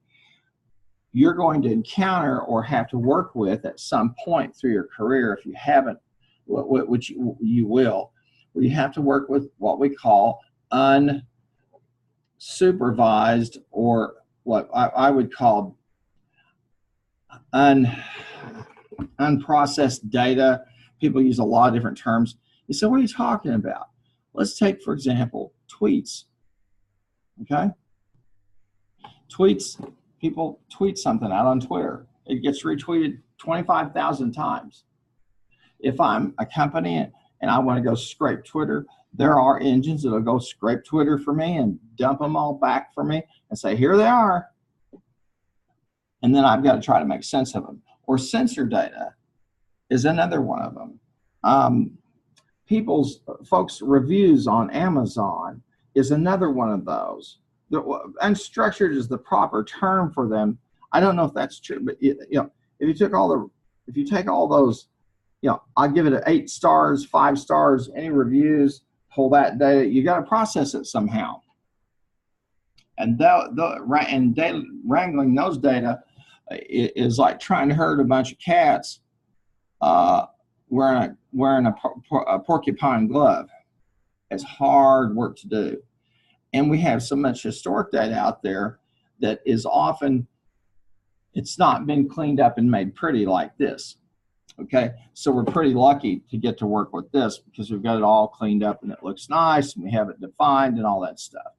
You're going to encounter or have to work with at some point through your career, if you haven't, which you will, where you have to work with what we call unsupervised, or what I would call unprocessed data. People use a lot of different terms. You say, what are you talking about? Let's take, for example, tweets. Okay? Tweets. People tweet something out on Twitter. It gets retweeted 25,000 times. If I'm a company and I want to go scrape Twitter, there are engines that'll go scrape Twitter for me and dump them all back for me and say, here they are. And then I've got to try to make sense of them. Or sensor data is another one of them. Folks' reviews on Amazon is another one of those. Unstructured is the proper term for them. I don't know if that's true, but if you take all those, I'll give it 8 stars, 5 stars, any reviews, pull that data. You got to process it somehow. And wrangling those data is like trying to herd a bunch of cats wearing a porcupine glove. It's hard work to do. And we have so much historic data out there that is often, it's not been cleaned up and made pretty like this. Okay, so we're pretty lucky to get to work with this because we've got it all cleaned up and it looks nice and we have it defined and all that stuff.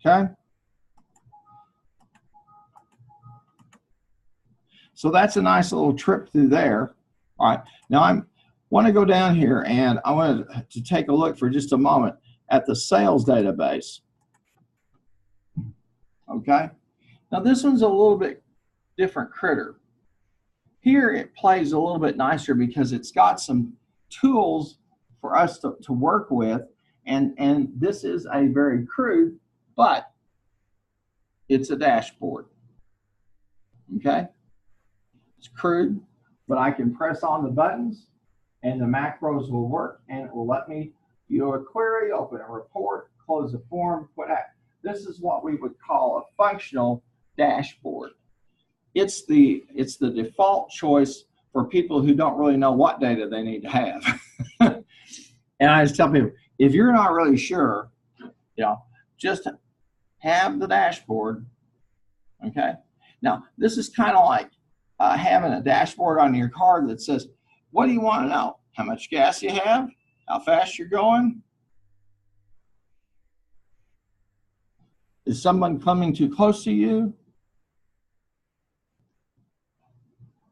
Okay. So that's a nice little trip through there. All right, now I want to go down here and I want to take a look for just a moment at the sales database. Okay, now this one's a little bit different critter. Here it plays a little bit nicer because it's got some tools for us to work with, and this is a very crude, but it's a dashboard. Okay, it's crude, but I can press on the buttons and the macros will work and it will let me view a query, open a report, close a form, put out. This is what we would call a functional dashboard. It's the default choice for people who don't really know what data they need to have. And I just tell people, if you're not really sure, just have the dashboard. Okay. Now, this is kind of like having a dashboard on your car that says, what do you want to know? How much gas you have? How fast you're going? Is someone coming too close to you?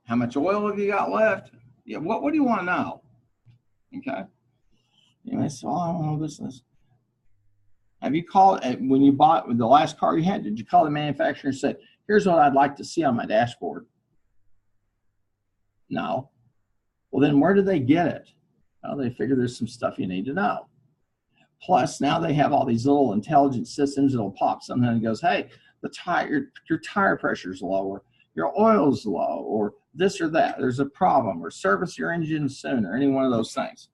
How much oil have you got left? Yeah, what do you want to know? Okay. You may say, oh, I don't know this. Have you called, when you bought the last car you had, did you call the manufacturer and say, here's what I'd like to see on my dashboard? No. Well, then where do they get it? Well, they figure there's some stuff you need to know. Plus, now they have all these little intelligent systems that'll pop something and it goes, hey, your tire pressure is lower, your oil's low, or this or that. There's a problem, or service your engine soon, or any one of those things.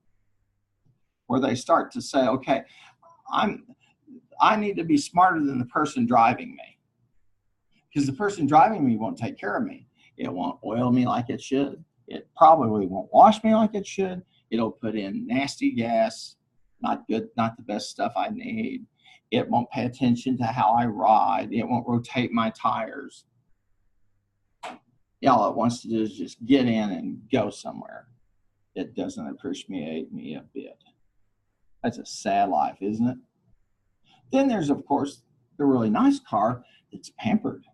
Where they start to say, okay, I need to be smarter than the person driving me. Because the person driving me won't take care of me. It won't oil me like it should. It probably won't wash me like it should. It'll put in nasty gas, not good, not the best stuff I need. It won't pay attention to how I ride. It won't rotate my tires. All it wants to do is just get in and go somewhere. It doesn't appreciate me a bit. That's a sad life, isn't it? Then there's, of course, the really nice car that's pampered.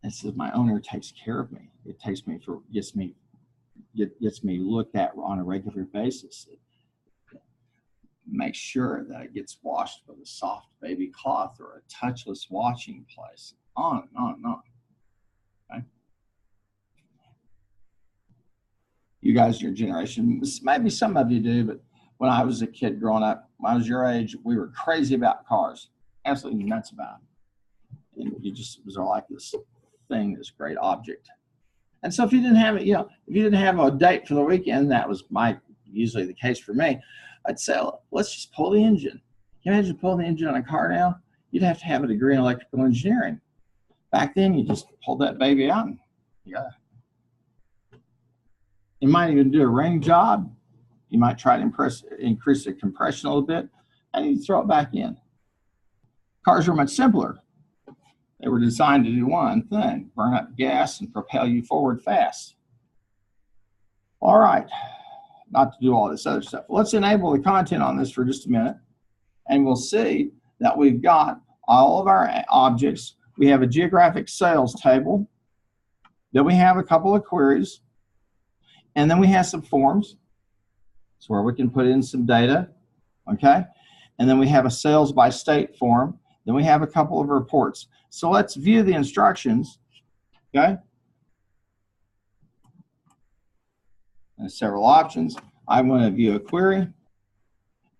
It says my owner takes care of me. It takes me for gets me looked at on a regular basis. It makes sure that it gets washed with a soft baby cloth or a touchless washing place. On and on and on. Okay? You guys, your generation, maybe some of you do, but when I was a kid growing up, when I was your age, we were crazy about cars, absolutely nuts about them. And it was like this thing, this great object. And so if you didn't have it, if you didn't have a date for the weekend, that was usually the case for me. I'd say, let's just pull the engine. Can you imagine pulling the engine on a car now? You'd have to have a degree in electrical engineering. Back then, you just pulled that baby out and you might even do a ring job. You might try to increase the compression a little bit, and you throw it back in. Cars were much simpler. They were designed to do one thing, burn up gas and propel you forward fast. All right, not to do all this other stuff. Let's enable the content on this for just a minute, and we'll see that we've got all of our objects. We have a geographic sales table. Then we have a couple of queries, and then we have some forms. It's where we can put in some data, okay? And then we have a sales by state form. Then we have a couple of reports. So let's view the instructions, okay? There's several options. I want to view a query,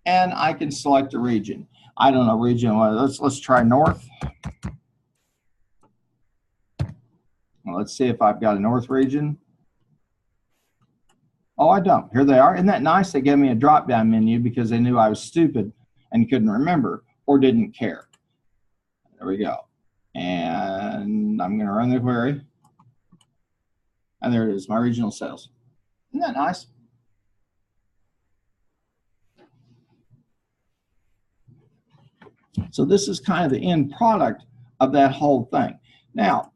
and I can select a region. I don't know region. Let's try north. Well, let's see if I've got a north region. Oh, I don't. Here they are. Isn't that nice? They gave me a drop-down menu because they knew I was stupid and couldn't remember or didn't care. There we go. And I'm going to run the query. And there it is, my regional sales. Isn't that nice? So this is kind of the end product of that whole thing. Now,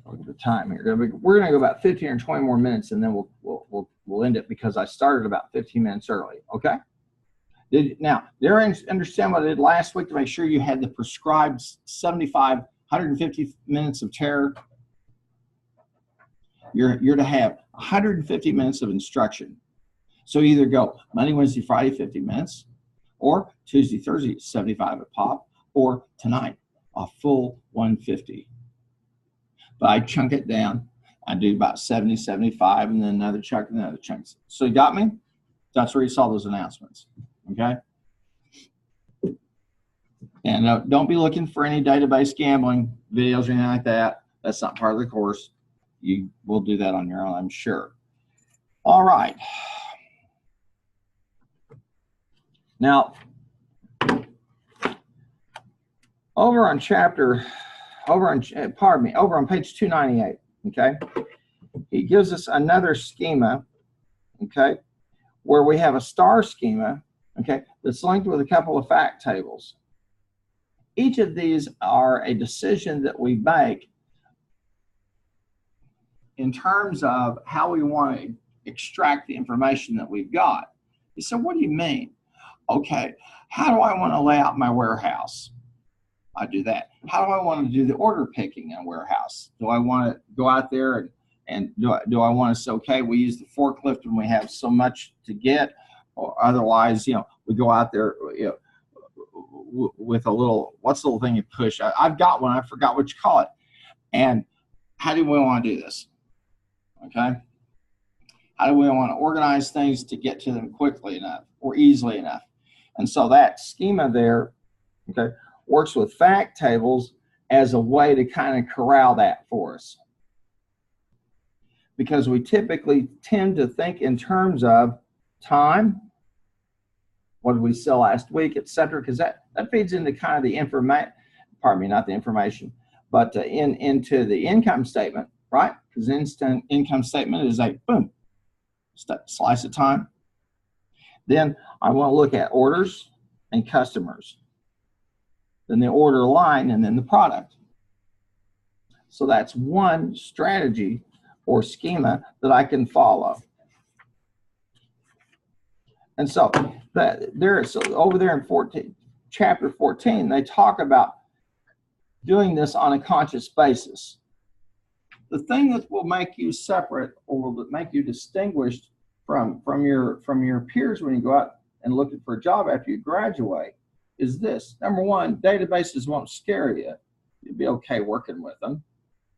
look at the time here. We're going to go about 15 or 20 more minutes, and then we'll end it because I started about 15 minutes early. Okay. Now, did everyone understand what I did last week to make sure you had the prescribed 150 minutes of terror? You're to have 150 minutes of instruction. So either go Monday, Wednesday, Friday, 50 minutes, or Tuesday, Thursday, 75 a pop, or tonight, a full 150. But I chunk it down. I do about 70, 75, and then another chunk and another chunk. So you got me? That's where you saw those announcements. Okay? And don't be looking for any database gambling videos or anything like that. That's not part of the course. You will do that on your own, I'm sure. All right. Now, over on page 298, okay, he gives us another schema, okay, where we have a star schema, okay, that's linked with a couple of fact tables. Each of these are a decision that we make in terms of how we want to extract the information that we've got. You said, what do you mean? Okay, how do I want to lay out my warehouse? I do that. How do I want to do the order picking in a warehouse? Do I want to go out there and do I want to say, okay, we use the forklift when we have so much to get, or otherwise, you know, we go out there, you know, with a little, what's the little thing you push? I've got one, I forgot what you call it. And how do we want to do this? Okay. How do we want to organize things to get to them quickly enough or easily enough? And so that schema there, okay, works with fact tables as a way to kind of corral that for us. Because we typically tend to think in terms of time, what did we sell last week, et cetera, because that feeds into kind of the information, pardon me, not the information, but into the income statement, right? Because instant income statement is like, boom, slice of time. Then I want to look at orders and customers, then the order line, and then the product. So that's one strategy or schema that I can follow. And so over there in chapter 14, they talk about doing this on a conscious basis. The thing that will make you separate or will make you distinguished from your peers when you go out and looking for a job after you graduate is this. Number one, databases won't scare you. You'll be okay working with them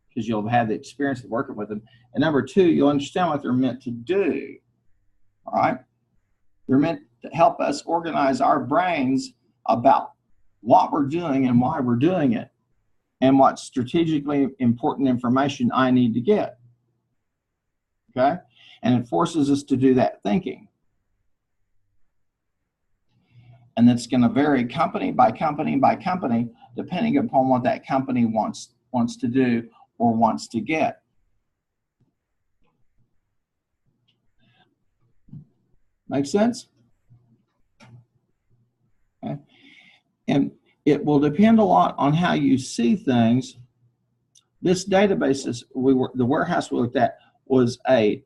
because you'll have the experience of working with them. And number two, you'll understand what they're meant to do. All right? They're meant to help us organize our brains about what we're doing and why we're doing it and what strategically important information I need to get. Okay? And it forces us to do that thinking. And it's going to vary company by company by company, depending upon what that company wants to do or wants to get. Make sense? Okay. And it will depend a lot on how you see things. This database the warehouse we looked at was a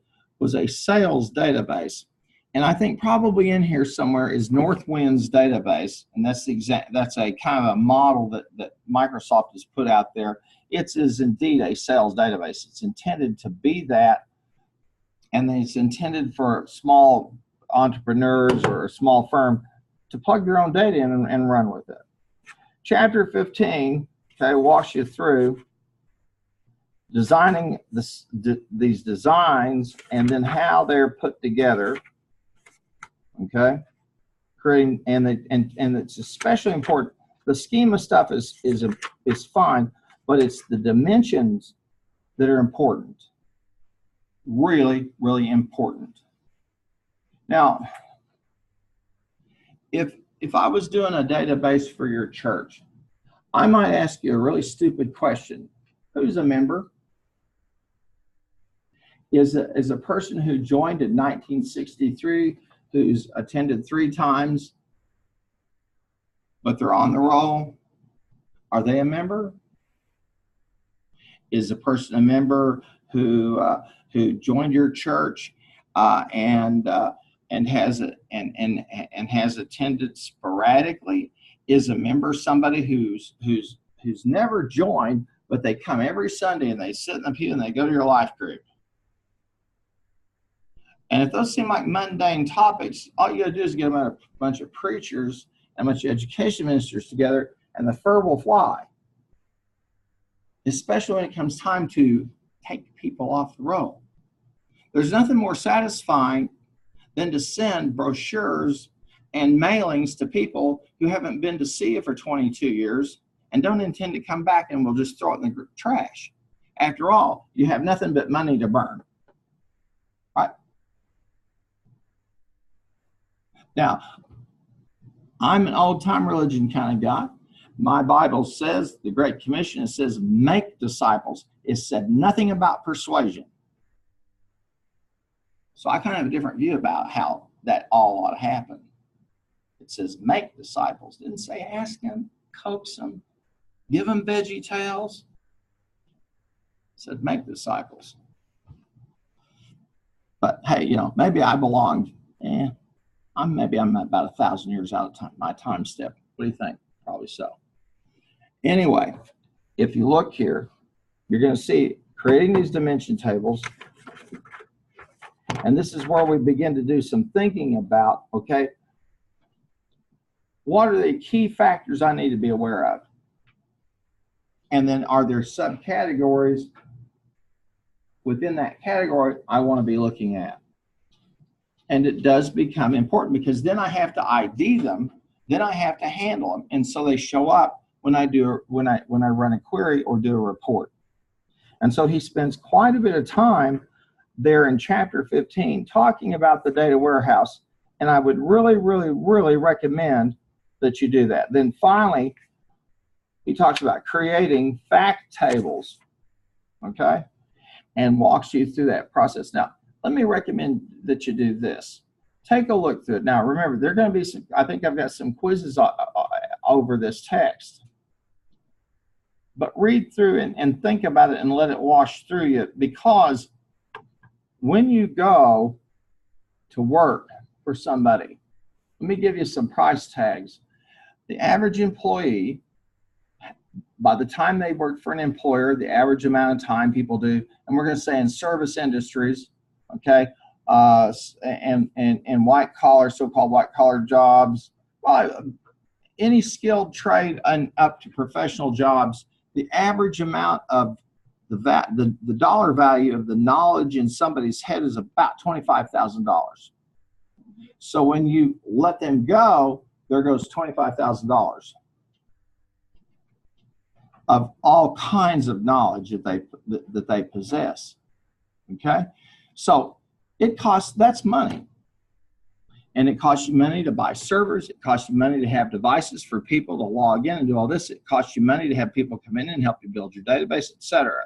sales database. And I think probably in here somewhere is Northwind's database, and that's a kind of a model that Microsoft has put out there. It is indeed a sales database. It's intended to be that, and then it's intended for small entrepreneurs or a small firm to plug their own data in and run with it. Chapter 15, okay, walks you through designing these designs and then how they're put together. Okay, creating and it's especially important. The schema stuff is fine, but it's the dimensions that are important. Really, really important. Now, if I was doing a database for your church, I might ask you a really stupid question. Who's a member? Is a person who joined in 1963, who's attended 3 times, but they're on the roll, are they a member? Is a person a member who joined your church and has attended sporadically? Is a member somebody who's never joined, but they come every Sunday and they sit in the pew and they go to your life group? And if those seem like mundane topics, all you got to do is get a bunch of preachers and a bunch of education ministers together, and the fur will fly. Especially when it comes time to take people off the roll. There's nothing more satisfying than to send brochures and mailings to people who haven't been to see you for 22 years and don't intend to come back and will just throw it in the trash. After all, you have nothing but money to burn. Right? Now, I'm an old-time religion kind of guy. My Bible says, the Great Commission, it says, make disciples. It said nothing about persuasion. So I kind of have a different view about how that all ought to happen. It says make disciples. It didn't say ask them, coax them, give them veggie tails. It said make disciples. But hey, you know, maybe I belonged. Maybe I'm about 1,000 years out of time, my time step. What do you think? Probably so. Anyway, if you look here, you're going to see creating these dimension tables. And this is where we begin to do some thinking about, okay, what are the key factors I need to be aware of? And then are there subcategories within that category I want to be looking at? And it does become important because then I have to ID them, then I have to handle them. And so they show up when I run a query or do a report. And so he spends quite a bit of time there in chapter 15 talking about the data warehouse. And I would really, really, really recommend that you do that. Then finally, he talks about creating fact tables, okay, and walks you through that process. Now, let me recommend that you do this. Take a look through it. Now, remember, there are going to be some, I think I've got some quizzes over this text. But read through and think about it and let it wash through you, because when you go to work for somebody, let me give you some price tags. The average employee, by the time they work for an employer, the average amount of time people do, and we're going to say in service industries, okay, and white collar, so-called white collar jobs, any skilled trade and up to professional jobs, the average amount of the dollar value of the knowledge in somebody's head is about $25,000. So when you let them go, there goes $25,000 of all kinds of knowledge that they possess. Okay, so it costs, that's money. And it costs you money to buy servers. It costs you money to have devices for people to log in and do all this. It costs you money to have people come in and help you build your database, etc.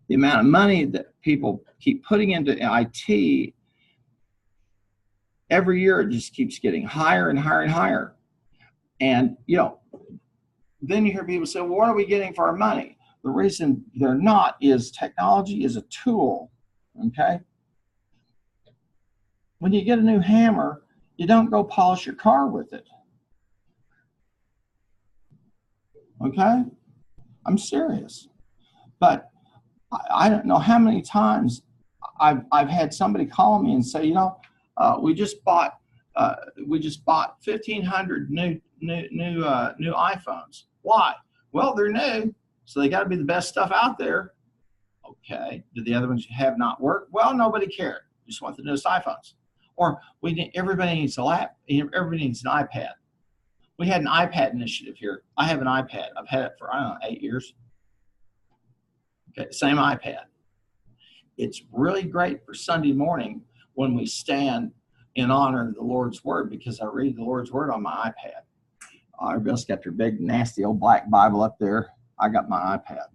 The amount of money that people keep putting into IT, every year it just keeps getting higher and higher and higher. And, you know, then you hear people say, well, what are we getting for our money? The reason they're not is technology is a tool, okay? When you get a new hammer, you don't go polish your car with it. Okay? I'm serious. But I don't know how many times I've had somebody call me and say, you know, we just bought 1,500 new iPhones. Why? Well, they're new, so they got to be the best stuff out there. Okay. Did the other ones you have not work? Well, nobody cared. Just want the newest iPhones. Or everybody needs a lap. Everybody needs an iPad. We had an iPad initiative here. I have an iPad. I've had it for, I don't know, 8 years. Okay, same iPad. It's really great for Sunday morning when we stand in honor of the Lord's Word, because I read the Lord's Word on my iPad. Everybody else got their big, nasty old black Bible up there. I got my iPad.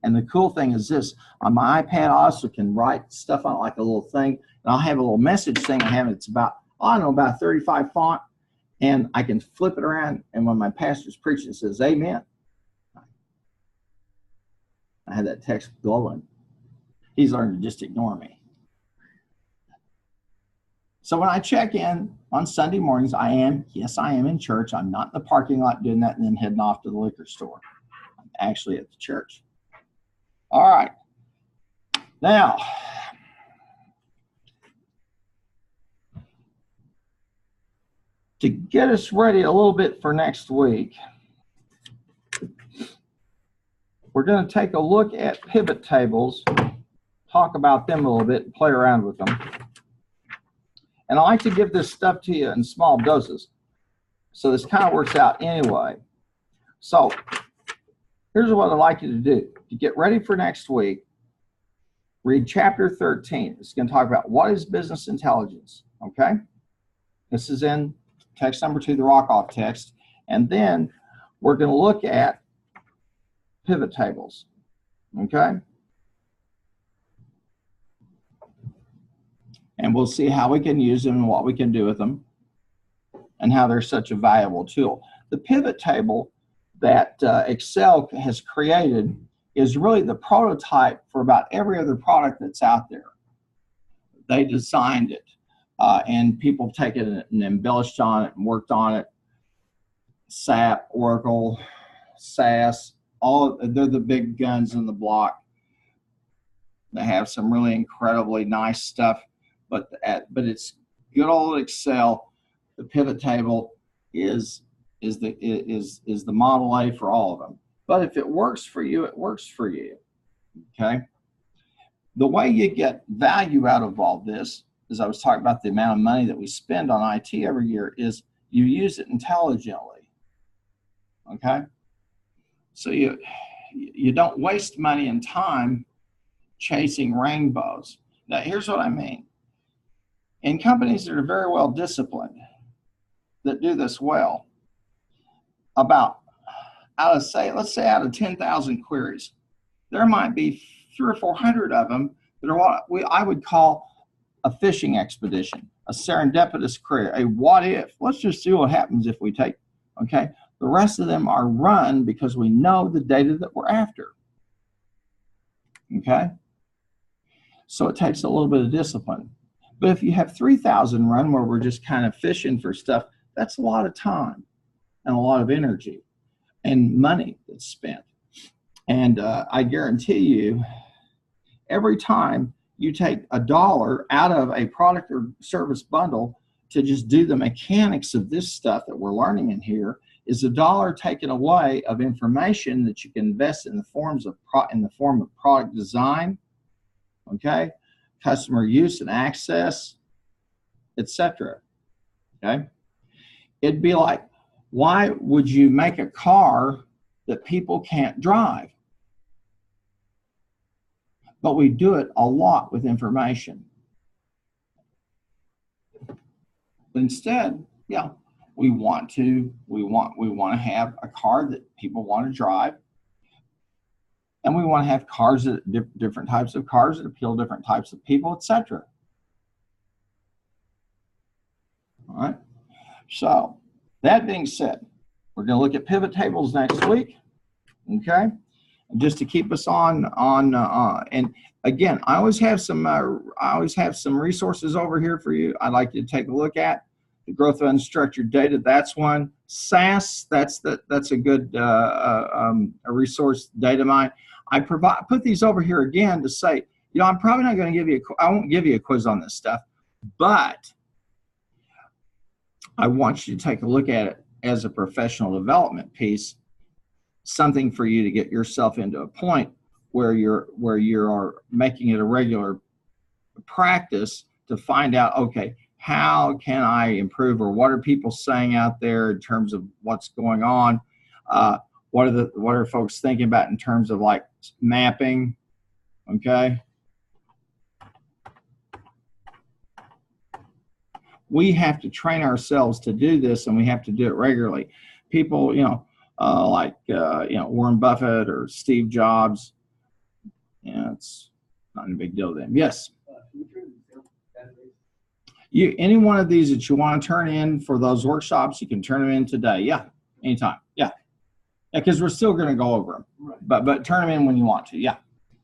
And the cool thing is this, on my iPad, I also can write stuff on like a little thing. And I'll have a little message thing I have. It's about, I don't know, about 35 font. And I can flip it around. And when my pastor's preaching, it says, amen. I had that text glowing. He's learned to just ignore me. So when I check in on Sunday mornings, yes, I am in church. I'm not in the parking lot doing that and then heading off to the liquor store. I'm actually at the church. All right. Now, to get us ready a little bit for next week, we're going to take a look at pivot tables, talk about them a little bit, and play around with them. And I like to give this stuff to you in small doses. So this kind of works out anyway. So here's what I'd like you to do. To get ready for next week, read chapter 13. It's going to talk about what is business intelligence, okay? This is in text number 2, the rock-off text, and then we're going to look at pivot tables, okay? And we'll see how we can use them and what we can do with them and how they're such a valuable tool. The pivot table that Excel has created is really the prototype for about every other product that's out there. They designed it, and people have taken it and embellished on it and worked on it. SAP, Oracle, SAS, they're the big guns in the block. They have some really incredibly nice stuff, but it's good old Excel. The pivot table is the Model A for all of them. But if it works for you, it works for you. Okay. The way you get value out of all this, as I was talking about the amount of money that we spend on IT every year, is you use it intelligently. Okay. So you don't waste money and time chasing rainbows. Now, here's what I mean. In companies that are very well disciplined, that do this well, let's say out of 10,000 queries, there might be 300 or 400 of them that are what I would call a fishing expedition, a serendipitous query, a what if. Let's just see what happens if we take, okay? The rest of them are run because we know the data that we're after, okay? So it takes a little bit of discipline. But if you have 3,000 run where we're just kind of fishing for stuff, that's a lot of time and a lot of energy and money that's spent. And I guarantee you, every time you take $1 out of a product or service bundle to just do the mechanics of this stuff that we're learning in here, is $1 taken away of information that you can invest in the form of product design, okay, customer use and access, etc. Okay, it'd be like, why would you make a car that people can't drive? But we do it a lot with information. But instead, yeah, we want to have a car that people want to drive, and we want to have cars that different types of cars that appeal to different types of people, etc. All right. So that being said, we're going to look at pivot tables next week. Okay. Just to keep us on and again, I always have some resources over here for you. I'd like you to take a look at the growth of unstructured data. That's one. SAS. That's a good a resource data mine. I put these over here again to say, you know, I'm probably not going to give you I won't give you a quiz on this stuff, but I want you to take a look at it as a professional development piece, something for you to get yourself into a point where you are making it a regular practice to find out, okay, how can I improve, or what are people saying out there in terms of what's going on? What are folks thinking about in terms of like mapping? Okay. We have to train ourselves to do this, and we have to do it regularly. People, you know, like Warren Buffett or Steve Jobs, it's not a big deal to them. Yes. Any one of these that you want to turn in for those workshops, you can turn them in today. Yeah, anytime. Yeah, because we're still going to go over them. Right. But turn them in when you want to. Yeah,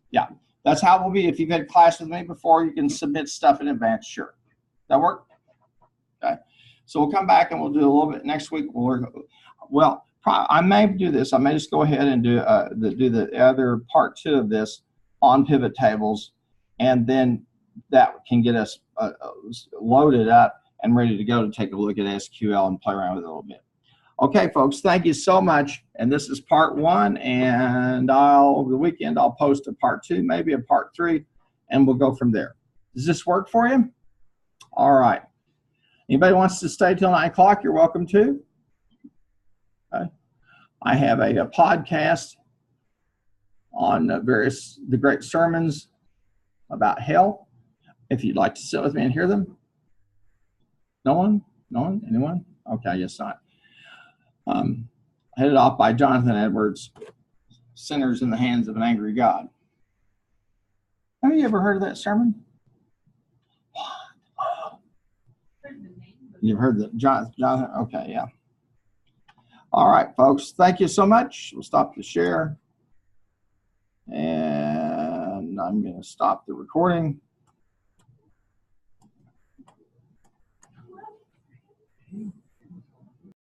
yeah. That's how it will be. If you've had class with me before, you can submit stuff in advance. Sure. That work? Okay. So we'll come back and we'll do a little bit next week. I may do this. I may just go ahead and do the other part 2 of this on pivot tables, and then that can get us loaded up and ready to go to take a look at SQL and play around with it a little bit. Okay, folks, thank you so much. And this is part 1, and over the weekend I'll post a part 2, maybe a part 3, and we'll go from there. Does this work for you? All right. Anybody wants to stay till 9 o'clock, you're welcome to. Okay. I have a podcast on the great sermons about hell. If you'd like to sit with me and hear them. No one? Anyone? Okay, I guess not. Headed off by Jonathan Edwards, Sinners in the Hands of an Angry God. Have you ever heard of that sermon? Heard the name, but You've heard the Jonathan? Okay, yeah. All right, folks. Thank you so much. We'll stop the share. And I'm going to stop the recording.